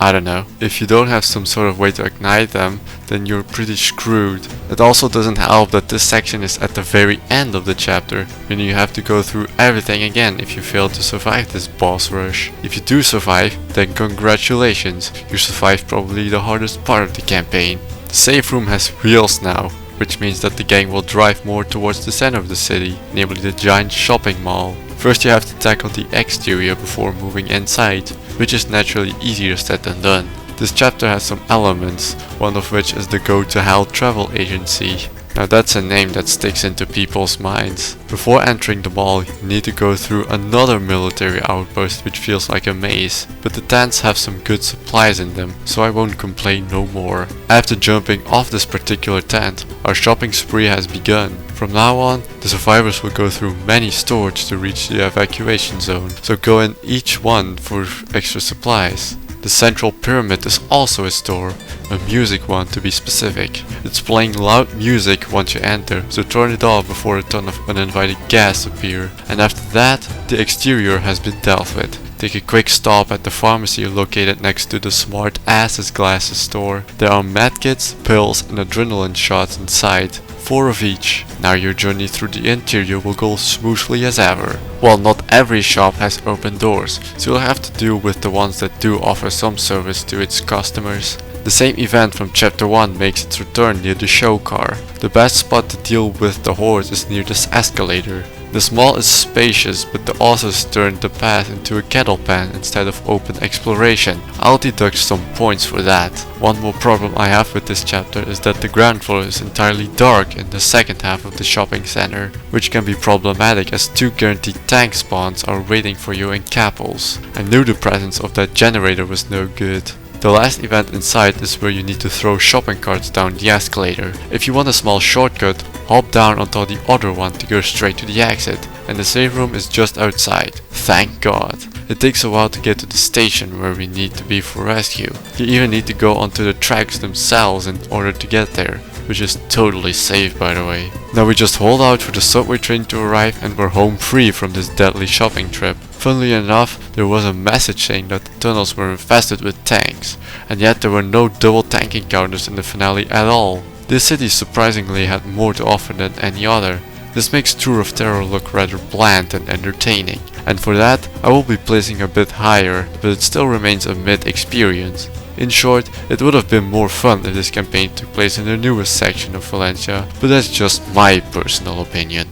I don't know. If you don't have some sort of way to ignite them, then you're pretty screwed. It also doesn't help that this section is at the very end of the chapter, meaning you have to go through everything again if you fail to survive this boss rush. If you do survive, then congratulations, you survived probably the hardest part of the campaign. The safe room has wheels now, which means that the gang will drive more towards the center of the city, namely the giant shopping mall. First you have to tackle the exterior before moving inside, which is naturally easier said than done. This chapter has some elements, one of which is the Go to Hell travel agency. Now that's a name that sticks into people's minds. Before entering the mall, you need to go through another military outpost which feels like a maze, but the tents have some good supplies in them, so I won't complain no more. After jumping off this particular tent, our shopping spree has begun. From now on, the survivors will go through many stores to reach the evacuation zone, so go in each one for extra supplies. The central pyramid is also a store, a music one to be specific. It's playing loud music once you enter, so turn it off before a ton of uninvited guests appear. And after that, the exterior has been dealt with. Take a quick stop at the pharmacy located next to the Smart Asses Glasses store. There are medkits, pills and adrenaline shots inside. 4 of each. Now your journey through the interior will go smoothly as ever. Well, not every shop has open doors, so you'll have to deal with the ones that do offer some service to its customers. The same event from chapter 1 makes its return near the show car. The best spot to deal with the hordes is near this escalator. This mall is spacious, but the authors turned the path into a cattle pen instead of open exploration. I'll deduct some points for that. One more problem I have with this chapter is that the ground floor is entirely dark in the second half of the shopping center, which can be problematic as 2 guaranteed tank spawns are waiting for you in Capels. I knew the presence of that generator was no good. The last event inside is where you need to throw shopping carts down the escalator. If you want a small shortcut, hop down onto the other one to go straight to the exit, and the safe room is just outside. Thank God. It takes a while to get to the station where we need to be for rescue. You even need to go onto the tracks themselves in order to get there, which is totally safe by the way. Now we just hold out for the subway train to arrive and we're home free from this deadly shopping trip. Funnily enough, there was a message saying that the tunnels were infested with tanks, and yet there were no double tank encounters in the finale at all. This city surprisingly had more to offer than any other. This makes Tour of Terror look rather bland and entertaining, and for that I will be placing a bit higher, but it still remains a mid experience. In short, it would have been more fun if this campaign took place in the newest section of Valencia, but that's just my personal opinion.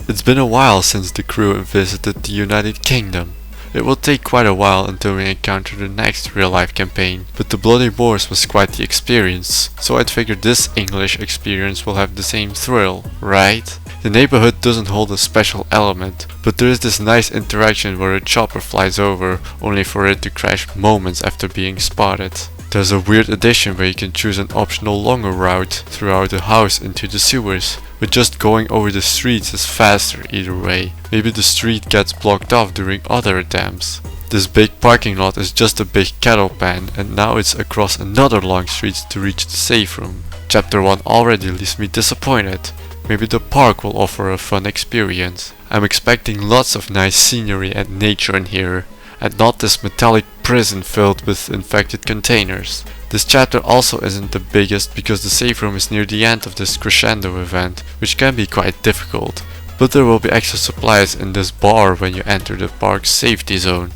It's been a while since the crew visited the United Kingdom. It will take quite a while until we encounter the next real-life campaign, but the Bloody Moors was quite the experience, so I'd figured this English experience will have the same thrill, right? The neighborhood doesn't hold a special element, but there is this nice interaction where a chopper flies over, only for it to crash moments after being spotted. There's a weird addition where you can choose an optional longer route throughout the house into the sewers, but just going over the streets is faster either way. Maybe the street gets blocked off during other attempts. This big parking lot is just a big cattle pen, and now it's across another long street to reach the safe room. Chapter 1 already leaves me disappointed. Maybe the park will offer a fun experience. I'm expecting lots of nice scenery and nature in here. and not this metallic prison filled with infected containers. This chapter also isn't the biggest because the safe room is near the end of this crescendo event, which can be quite difficult. But there will be extra supplies in this bar when you enter the park's safety zone.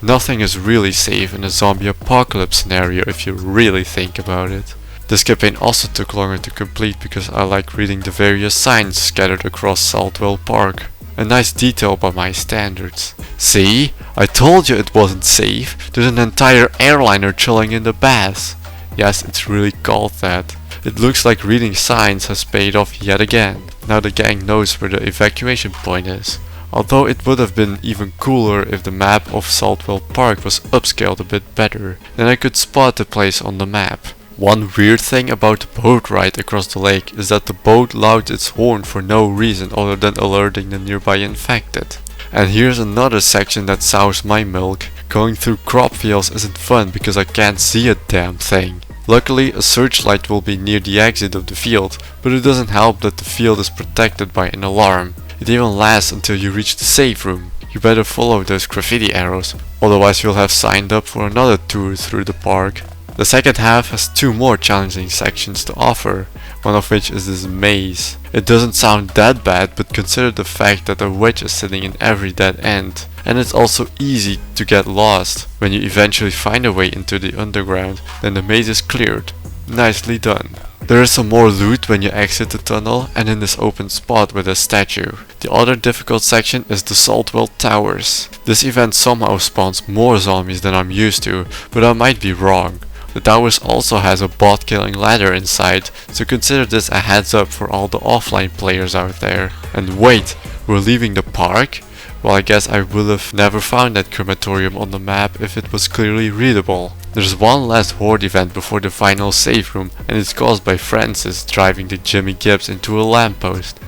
Nothing is really safe in a zombie apocalypse scenario if you really think about it. This campaign also took longer to complete because I like reading the various signs scattered across Salthell Park. A nice detail by my standards. See? I told you it wasn't safe. There's an entire airliner chilling in the baths. Yes, it's really called that. It looks like reading signs has paid off yet again. Now the gang knows where the evacuation point is. Although it would have been even cooler if the map of Salthell Park was upscaled a bit better, then I could spot the place on the map. One weird thing about the boat ride across the lake is that the boat louds its horn for no reason other than alerting the nearby infected. And here's another section that sours my milk. Going through crop fields isn't fun because I can't see a damn thing. Luckily, a searchlight will be near the exit of the field, but it doesn't help that the field is protected by an alarm. It even lasts until you reach the safe room. You better follow those graffiti arrows, otherwise you'll have signed up for another tour through the park. The second half has two more challenging sections to offer, one of which is this maze. It doesn't sound that bad, but consider the fact that a witch is sitting in every dead end. And it's also easy to get lost. When you eventually find a way into the underground, then the maze is cleared. Nicely done. There is some more loot when you exit the tunnel and in this open spot with a statue. The other difficult section is the Salthell Towers. This event somehow spawns more zombies than I'm used to, but I might be wrong. The towers also has a bot killing ladder inside, so consider this a heads up for all the offline players out there. And wait, we're leaving the park? Well, I guess I would have never found that crematorium on the map if it was clearly readable. There's one last horde event before the final safe room, and it's caused by Francis driving the Jimmy Gibbs into a lamppost.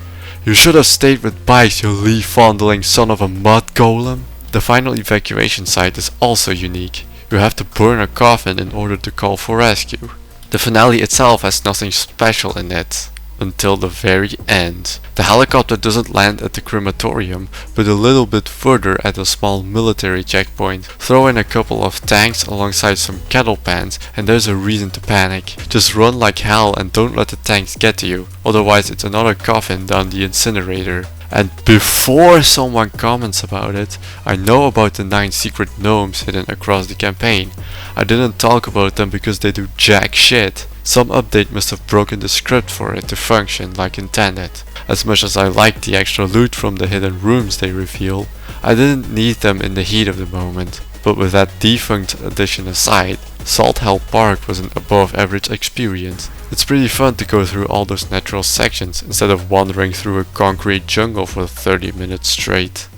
You should have stayed with bikes, you leaf-fondling son of a mud golem. The final evacuation site is also unique. You have to burn a coffin in order to call for rescue. The finale itself has nothing special in it, until the very end. The helicopter doesn't land at the crematorium, but a little bit further at a small military checkpoint. Throw in a couple of tanks alongside some cattle pens and there's a reason to panic. Just run like hell and don't let the tanks get to you, otherwise it's another coffin down the incinerator. And before someone comments about it, I know about the 9 secret gnomes hidden across the campaign. I didn't talk about them because they do jack shit. Some update must have broken the script for it to function like intended. As much as I liked the extra loot from the hidden rooms they reveal, I didn't need them in the heat of the moment. But with that defunct addition aside, Salthell Park was an above average experience. It's pretty fun to go through all those natural sections instead of wandering through a concrete jungle for 30 minutes straight.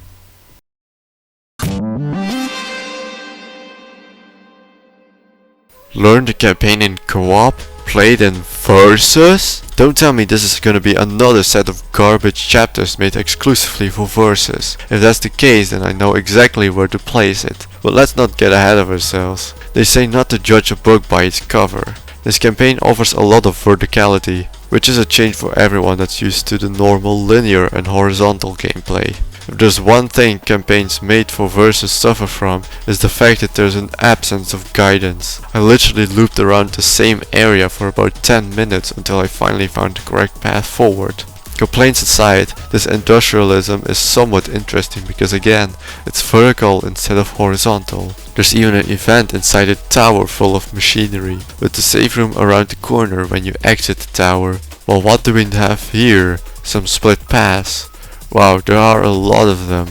Learn the campaign in co-op? Play it in Versus? Don't tell me this is gonna be another set of garbage chapters made exclusively for Versus. If that's the case, then I know exactly where to place it. But let's not get ahead of ourselves. They say not to judge a book by its cover. This campaign offers a lot of verticality, which is a change for everyone that's used to the normal linear and horizontal gameplay. If there's one thing campaigns made for Versus suffer from, is the fact that there's an absence of guidance. I literally looped around the same area for about 10 minutes until I finally found the correct path forward. Complaints aside, this industrialism is somewhat interesting because again, it's vertical instead of horizontal. There's even an event inside a tower full of machinery, with the safe room around the corner when you exit the tower. Well, what do we have here? Some split paths. Wow, there are a lot of them.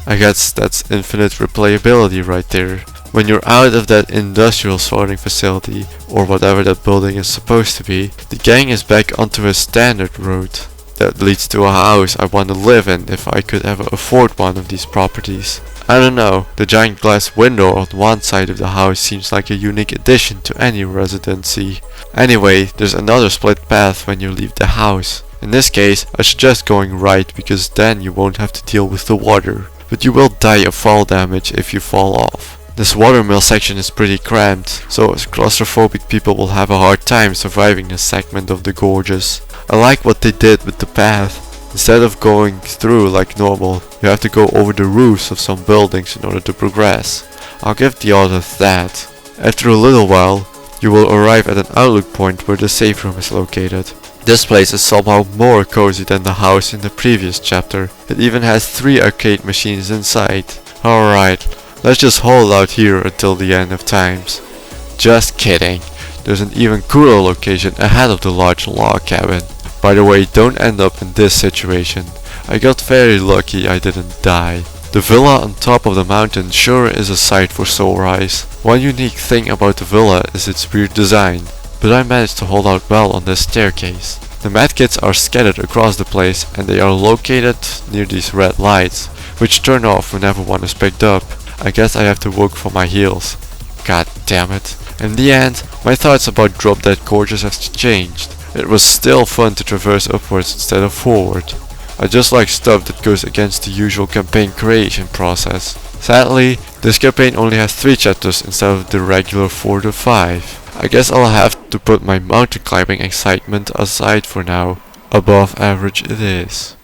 I guess that's infinite replayability right there. When you're out of that industrial sorting facility, or whatever that building is supposed to be, the gang is back onto a standard road that leads to a house I want to live in if I could ever afford one of these properties. I don't know, the giant glass window on one side of the house seems like a unique addition to any residency. Anyway, there's another split path when you leave the house. In this case, I suggest going right because then you won't have to deal with the water. But you will die of fall damage if you fall off. This watermill section is pretty cramped, so claustrophobic people will have a hard time surviving this segment of the Gorges. I like what they did with the path. Instead of going through like normal, you have to go over the roofs of some buildings in order to progress. I'll give the author that. After a little while, you will arrive at an outlook point where the safe room is located. This place is somehow more cozy than the house in the previous chapter. It even has 3 arcade machines inside. Alright, let's just hold out here until the end of times. Just kidding. There's an even cooler location ahead of the large log cabin. By the way, don't end up in this situation. I got very lucky I didn't die. The villa on top of the mountain sure is a sight for sore eyes. One unique thing about the villa is its weird design, but I managed to hold out well on this staircase. The medkits are scattered across the place and they are located near these red lights, which turn off whenever one is picked up. I guess I have to work for my heals. God damn it. In the end, my thoughts about Drop Dead Gorges have changed. It was still fun to traverse upwards instead of forward. I just like stuff that goes against the usual campaign creation process. Sadly, this campaign only has 3 chapters instead of the regular 4 to 5. I guess I'll have to put my mountain climbing excitement aside for now. Above average it is.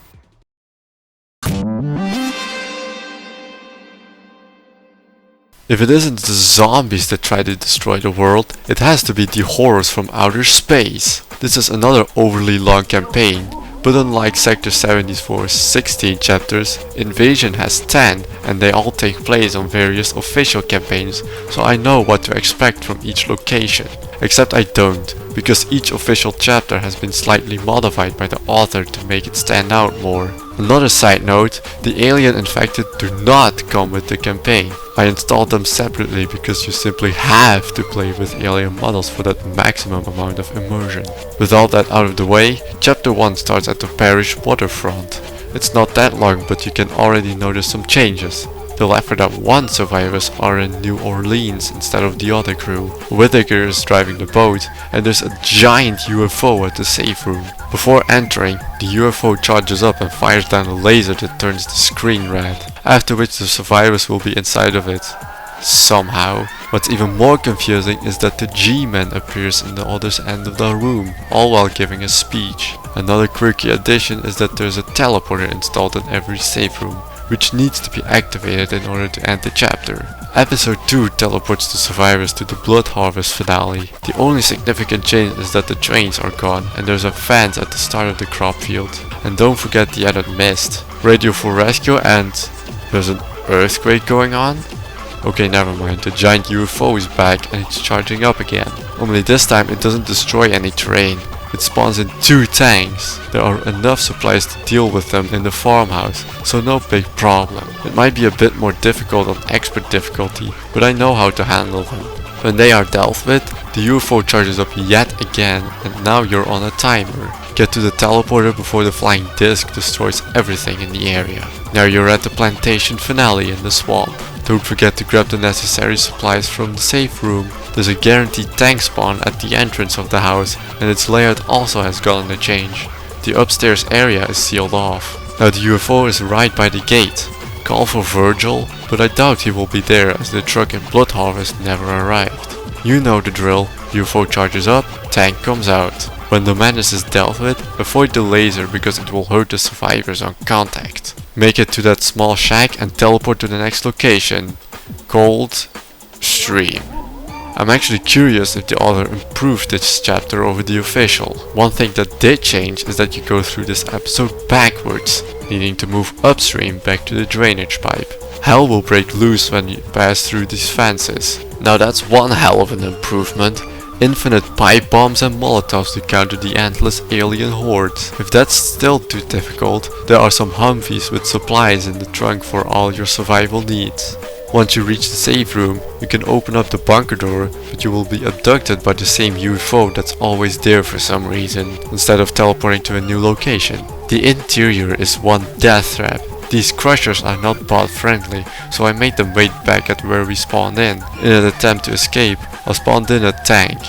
If it isn't the zombies that try to destroy the world, it has to be the horrors from outer space. This is another overly long campaign, but unlike Sector 74's 16 chapters, Invasion has 10 and they all take place on various official campaigns, so I know what to expect from each location. Except I don't, because each official chapter has been slightly modified by the author to make it stand out more. Another side note, the alien infected do not come with the campaign. I installed them separately because you simply have to play with alien models for that maximum amount of immersion. With all that out of the way, chapter 1 starts at the parish waterfront. It's not that long, but you can already notice some changes. The Left 4 Dead 1 survivors are in New Orleans instead of the other crew. Whittaker is driving the boat and there's a giant UFO at the safe room. Before entering, the UFO charges up and fires down a laser that turns the screen red, after which the survivors will be inside of it. Somehow. What's even more confusing is that the G-Man appears in the other end of the room, all while giving a speech. Another quirky addition is that there's a teleporter installed in every safe room, which needs to be activated in order to end the chapter. Episode 2 teleports the survivors to the Blood Harvest finale. The only significant change is that the trains are gone and there's a fence at the start of the crop field. And don't forget the added mist, radio for rescue, and there's an earthquake going on? Okay, never mind, the giant UFO is back and it's charging up again. Only this time it doesn't destroy any terrain. It spawns in 2 tanks. There are enough supplies to deal with them in the farmhouse, so no big problem. It might be a bit more difficult on expert difficulty, but I know how to handle them. When they are dealt with, the UFO charges up yet again, and now you're on a timer. Get to the teleporter before the flying disc destroys everything in the area. Now you're at the plantation finale in the swamp. Don't forget to grab the necessary supplies from the safe room. There's a guaranteed tank spawn at the entrance of the house, and its layout also has gotten a change. The upstairs area is sealed off. Now the UFO is right by the gate. Call for Virgil, but I doubt he will be there as the truck in Blood Harvest never arrived. You know the drill. UFO charges up, tank comes out. When the menace is dealt with, avoid the laser because it will hurt the survivors on contact. Make it to that small shack and teleport to the next location. Cold Stream. I'm actually curious if the author improved this chapter over the official. One thing that did change is that you go through this episode backwards, needing to move upstream back to the drainage pipe. Hell will break loose when you pass through these fences. Now that's one hell of an improvement. Infinite pipe bombs and molotovs to counter the endless alien hordes. If that's still too difficult, there are some Humvees with supplies in the trunk for all your survival needs. Once you reach the safe room, you can open up the bunker door, but you will be abducted by the same UFO that's always there for some reason, instead of teleporting to a new location. The interior is one death trap. These crushers are not bot friendly, so I made them wait back at where we spawned in. In an attempt to escape, I spawned in a tank.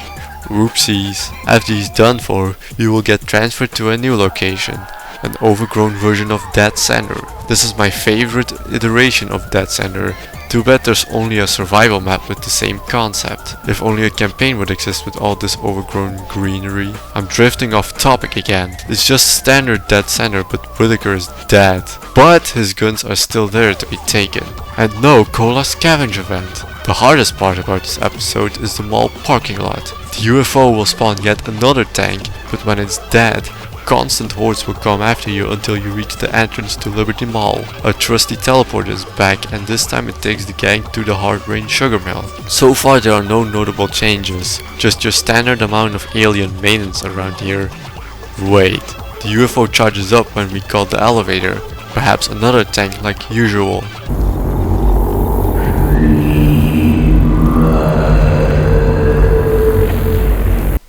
Oopsies. After he's done for, you will get transferred to a new location. An overgrown version of Dead Center. This is my favorite iteration of Dead Center. Too bad there's only a survival map with the same concept. If only a campaign would exist with all this overgrown greenery. I'm drifting off topic again. It's just standard dead center, but Whitaker is dead. But his guns are still there to be taken. And no Cola scavenge event. The hardest part about this episode is the mall parking lot. The UFO will spawn yet another tank, but when it's dead, constant hordes will come after you until you reach the entrance to Liberty Mall. A trusty teleporter is back, and this time it takes the gang to the Hard Rain Sugar Mill. So far there are no notable changes, just your standard amount of alien maintenance around here. Wait, the UFO charges up when we call the elevator, perhaps another tank like usual.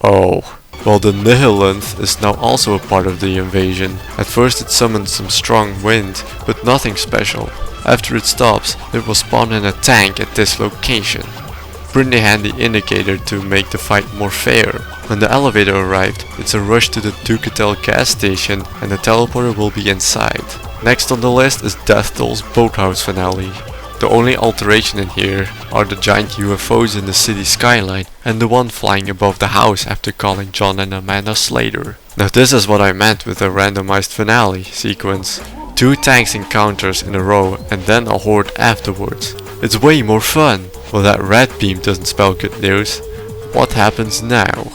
Oh. Well, the Nihilanth is now also a part of the invasion. At first it summoned some strong wind, but nothing special. After it stops, it will spawn in a tank at this location. Pretty handy indicator to make the fight more fair. When the elevator arrived, it's a rush to the Ducatel gas station and the teleporter will be inside. Next on the list is Death Toll's boathouse finale. The only alteration in here are the giant UFOs in the city skyline and the one flying above the house after calling John and Amanda Slater. Now this is what I meant with a randomized finale sequence. 2 tanks encounters in a row and then a horde afterwards. It's way more fun. Well, that red beam doesn't spell good news. What happens now?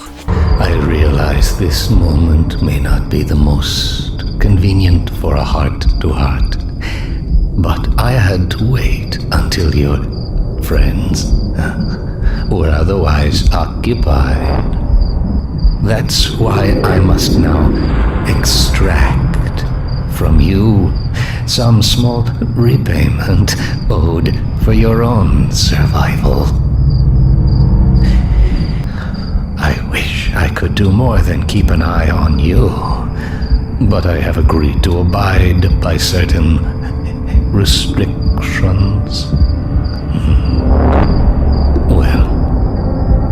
I realize this moment may not be the most convenient for a heart-to-heart. But I had to wait until your friends were otherwise occupied. That's why I must now extract from you some small repayment owed for your own survival. I wish I could do more than keep an eye on you, but I have agreed to abide by certain restrictions. Well,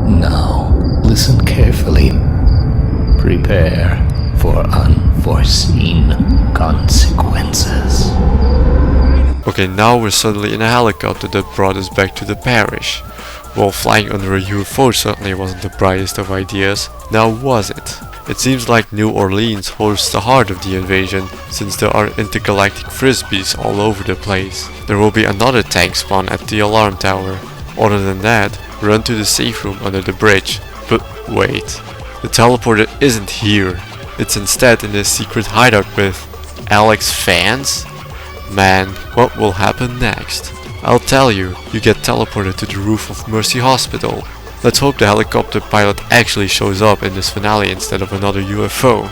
now listen carefully. Prepare for unforeseen consequences. Okay, now we're suddenly in a helicopter that brought us back to the parish. While flying under a UFO certainly wasn't the brightest of ideas, now was it? It seems like New Orleans hosts the heart of the invasion, since there are intergalactic frisbees all over the place. There will be another tank spawn at the alarm tower. Other than that, run to the safe room under the bridge. But wait, the teleporter isn't here. It's instead in a secret hideout with Alex fans? Man, what will happen next? I'll tell you, you get teleported to the roof of Mercy Hospital. Let's hope the helicopter pilot actually shows up in this finale instead of another UFO.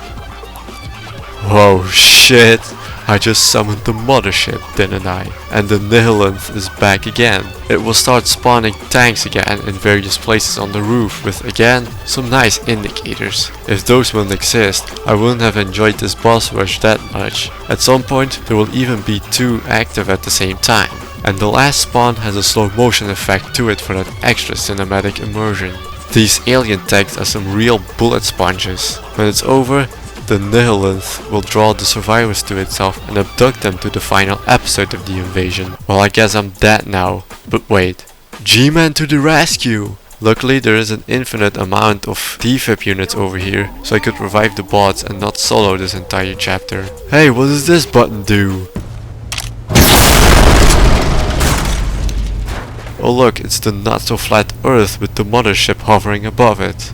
Whoa, shit! I just summoned the mothership, didn't I? And the Nihilanth is back again. It will start spawning tanks again in various places on the roof with, again, some nice indicators. If those wouldn't exist, I wouldn't have enjoyed this boss rush that much. At some point, there will even be 2 active at the same time. And the last spawn has a slow motion effect to it for that extra cinematic immersion. These alien tanks are some real bullet sponges. When it's over, the Nihilanth will draw the survivors to itself and abduct them to the final episode of the invasion. Well, I guess I'm dead now. But wait. G-Man to the rescue! Luckily there is an infinite amount of defib units over here, so I could revive the bots and not solo this entire chapter. Hey, what does this button do? Oh look, it's the not so flat Earth with the mothership hovering above it.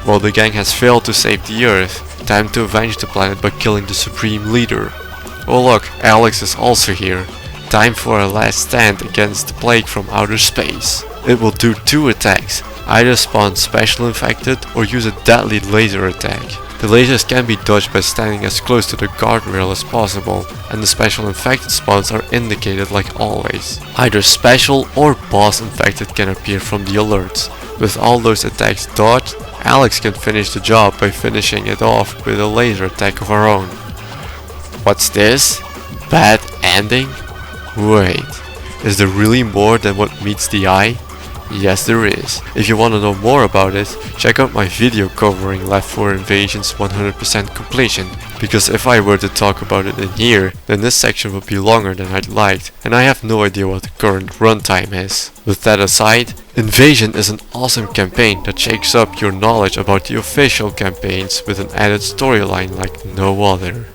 Well, the gang has failed to save the Earth. Time to avenge the planet by killing the Supreme Leader. Oh look, Alex is also here. Time for a last stand against the plague from outer space. It will do 2 attacks. Either spawn special infected or use a deadly laser attack. The lasers can be dodged by standing as close to the guardrail as possible, and the special infected spawns are indicated like always. Either special or boss infected can appear from the alerts. With all those attacks dodged, Alex can finish the job by finishing it off with a laser attack of her own. What's this? Bad ending? Wait, is there really more than what meets the eye? Yes, there is. If you want to know more about it, check out my video covering Left 4 Invasion's 100% completion. because if I were to talk about it in here, then this section would be longer than I'd liked, and I have no idea what the current runtime is. With that aside, Invasion is an awesome campaign that shakes up your knowledge about the official campaigns with an added storyline like no other.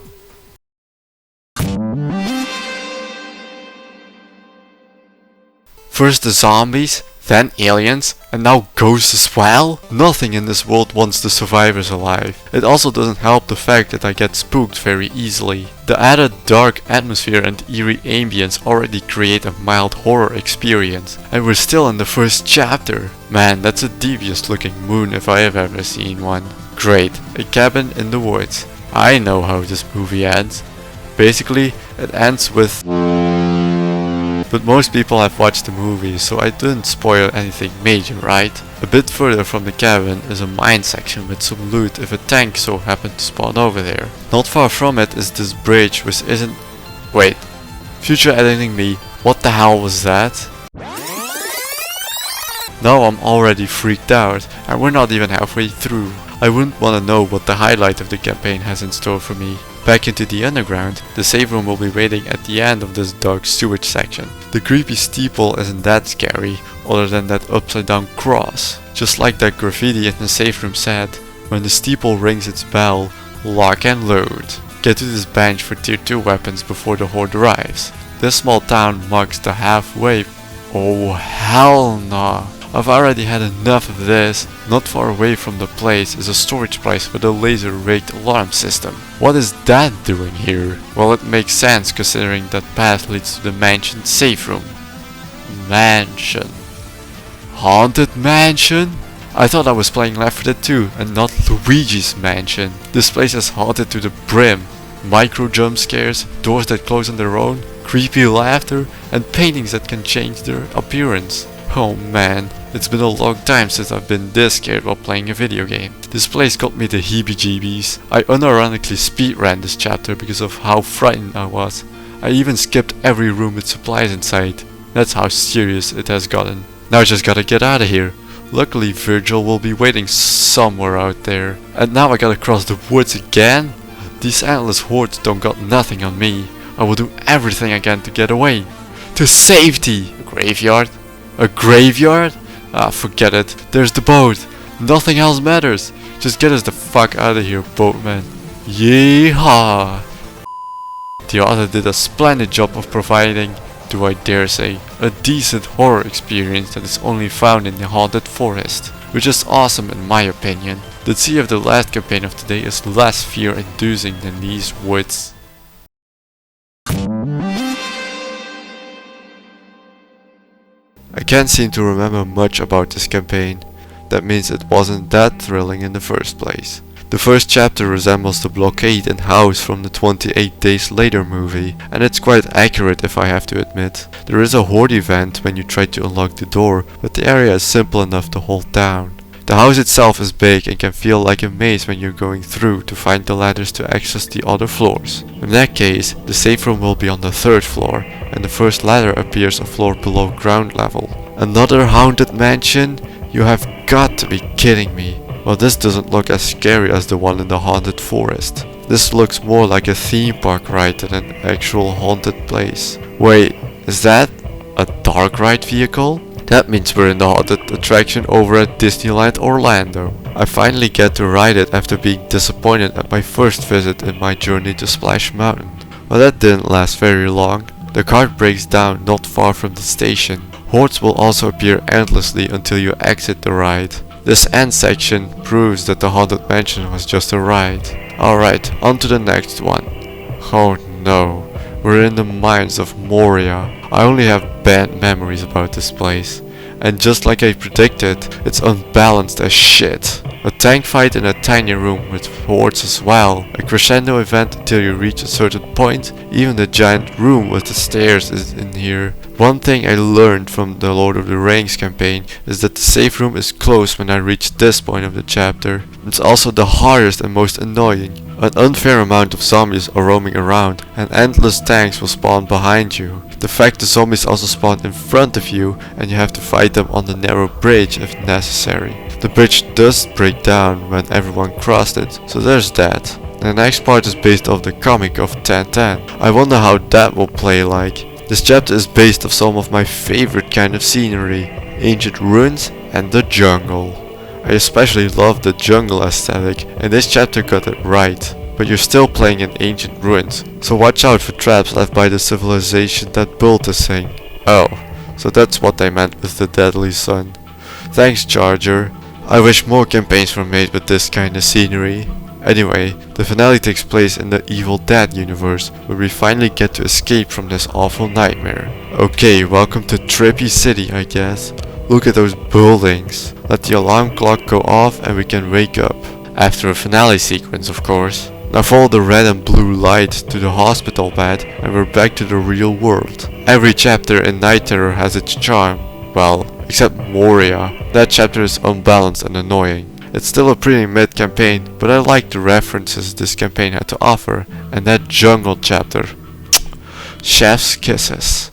First the zombies, then aliens, and now ghosts as well? Nothing in this world wants the survivors alive. It also doesn't help the fact that I get spooked very easily. The added dark atmosphere and eerie ambience already create a mild horror experience, and we're still in the first chapter. Man, that's a devious looking moon if I have ever seen one. Great, a cabin in the woods. I know how this movie ends. Basically, it ends with... But most people have watched the movie, so I didn't spoil anything major, right? A bit further from the cabin is a mine section with some loot if a tank so happened to spawn over there. Not far from it is this bridge which isn't... Wait, future editing me, what the hell was that? Now I'm already freaked out, and we're not even halfway through. I wouldn't want to know what the highlight of the campaign has in store for me. Back into the underground, the save room will be waiting at the end of this dark sewage section. The creepy steeple isn't that scary, other than that upside down cross. Just like that graffiti in the save room said, when the steeple rings its bell, lock and load. Get to this bench for tier 2 weapons before the horde arrives. This small town marks the halfway. Oh hell no. I've already had enough of this. Not far away from the place is a storage place with a laser rigged alarm system. What is that doing here? Well, it makes sense considering that path leads to the mansion safe room. Mansion. Haunted mansion? I thought I was playing Left 4 Dead 2 and not Luigi's mansion. This place is haunted to the brim. Micro jump scares, doors that close on their own, creepy laughter, and paintings that can change their appearance. Oh man, it's been a long time since I've been this scared while playing a video game. This place got me the heebie-jeebies. I unironically speedran this chapter because of how frightened I was. I even skipped every room with supplies inside. That's how serious it has gotten. Now I just gotta get out of here. Luckily Virgil will be waiting somewhere out there. And now I gotta cross the woods again? These endless hordes don't got nothing on me. I will do everything I can to get away. To safety! A graveyard? A graveyard? Ah, forget it. There's the boat. Nothing else matters. Just get us the fuck out of here, boatman. Yeehaw! The author did a splendid job of providing, do I dare say, a decent horror experience that is only found in the haunted forest. Which is awesome in my opinion. Let's see if the last campaign of today is less fear-inducing than these woods. I can't seem to remember much about this campaign. That means it wasn't that thrilling in the first place. The first chapter resembles the blockade and house from the 28 Days Later movie, and it's quite accurate if I have to admit. There is a horde event when you try to unlock the door, but the area is simple enough to hold down. The house itself is big and can feel like a maze when you're going through to find the ladders to access the other floors. In that case, the safe room will be on the 3rd floor, and the first ladder appears a floor below ground level. Another haunted mansion? You have got to be kidding me. Well, this doesn't look as scary as the one in the haunted forest. This looks more like a theme park ride than an actual haunted place. Wait, is that a dark ride vehicle? That means we're in the haunted attraction over at Disneyland Orlando. I finally get to ride it after being disappointed at my first visit in my journey to Splash Mountain. Well, that didn't last very long. The cart breaks down not far from the station. Hordes will also appear endlessly until you exit the ride. This end section proves that the haunted mansion was just a ride. Alright, on to the next one. Oh no, we're in the mines of Moria. I only have bad memories about this place. And just like I predicted, it's unbalanced as shit. A tank fight in a tiny room with hordes as well. A crescendo event until you reach a certain point. Even the giant room with the stairs is in here. One thing I learned from the Lord of the Rings campaign is that the safe room is closed when I reach this point of the chapter. It's also the hardest and most annoying. An unfair amount of zombies are roaming around and endless tanks will spawn behind you. The fact the zombies also spawn in front of you and you have to fight them on the narrow bridge if necessary. The bridge does break down when everyone crossed it, so there's that. The next part is based off the comic of 1010. I wonder how that will play like. This chapter is based off some of my favorite kind of scenery, ancient ruins and the jungle. I especially love the jungle aesthetic, and this chapter got it right. But you're still playing in ancient ruins, so watch out for traps left by the civilization that built this thing. Oh, so that's what they meant with the deadly sun. Thanks, Charger. I wish more campaigns were made with this kind of scenery. Anyway, the finale takes place in the Evil Dead universe, where we finally get to escape from this awful nightmare. Okay, welcome to Trippy City, I guess. Look at those buildings. Let the alarm clock go off and we can wake up. After a finale sequence, of course. Now follow the red and blue light to the hospital bed and we're back to the real world. Every chapter in Night Terror has its charm. Well, except Moria. That chapter is unbalanced and annoying. It's still a pretty mid campaign, but I like the references this campaign had to offer. And that jungle chapter. Chef's kisses.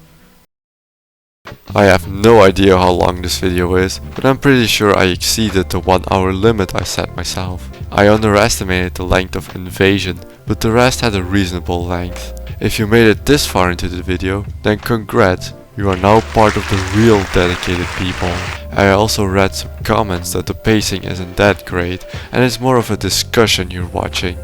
I have no idea how long this video is, but I'm pretty sure I exceeded the 1 hour limit I set myself. I underestimated the length of Invasion, but the rest had a reasonable length. If you made it this far into the video, then congrats, you are now part of the real dedicated people. I also read some comments that the pacing isn't that great and it's more of a discussion you're watching,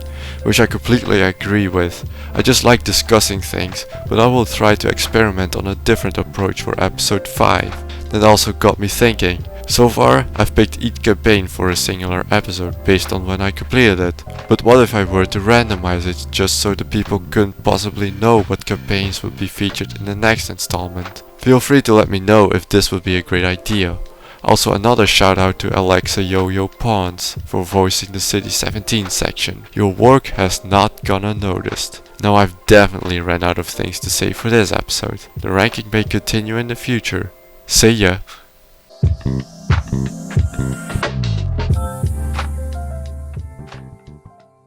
which I completely agree with. I just like discussing things, but I will try to experiment on a different approach for episode 5. That also got me thinking. So far, I've picked each campaign for a singular episode based on when I completed it. But what if I were to randomize it just so the people couldn't possibly know what campaigns would be featured in the next installment? Feel free to let me know if this would be a great idea. Also another shout out to Alexa Yo-Yo Pawns for voicing the City 17 section. Your work has not gone unnoticed. Now I've definitely ran out of things to say for this episode. The ranking may continue in the future. See ya!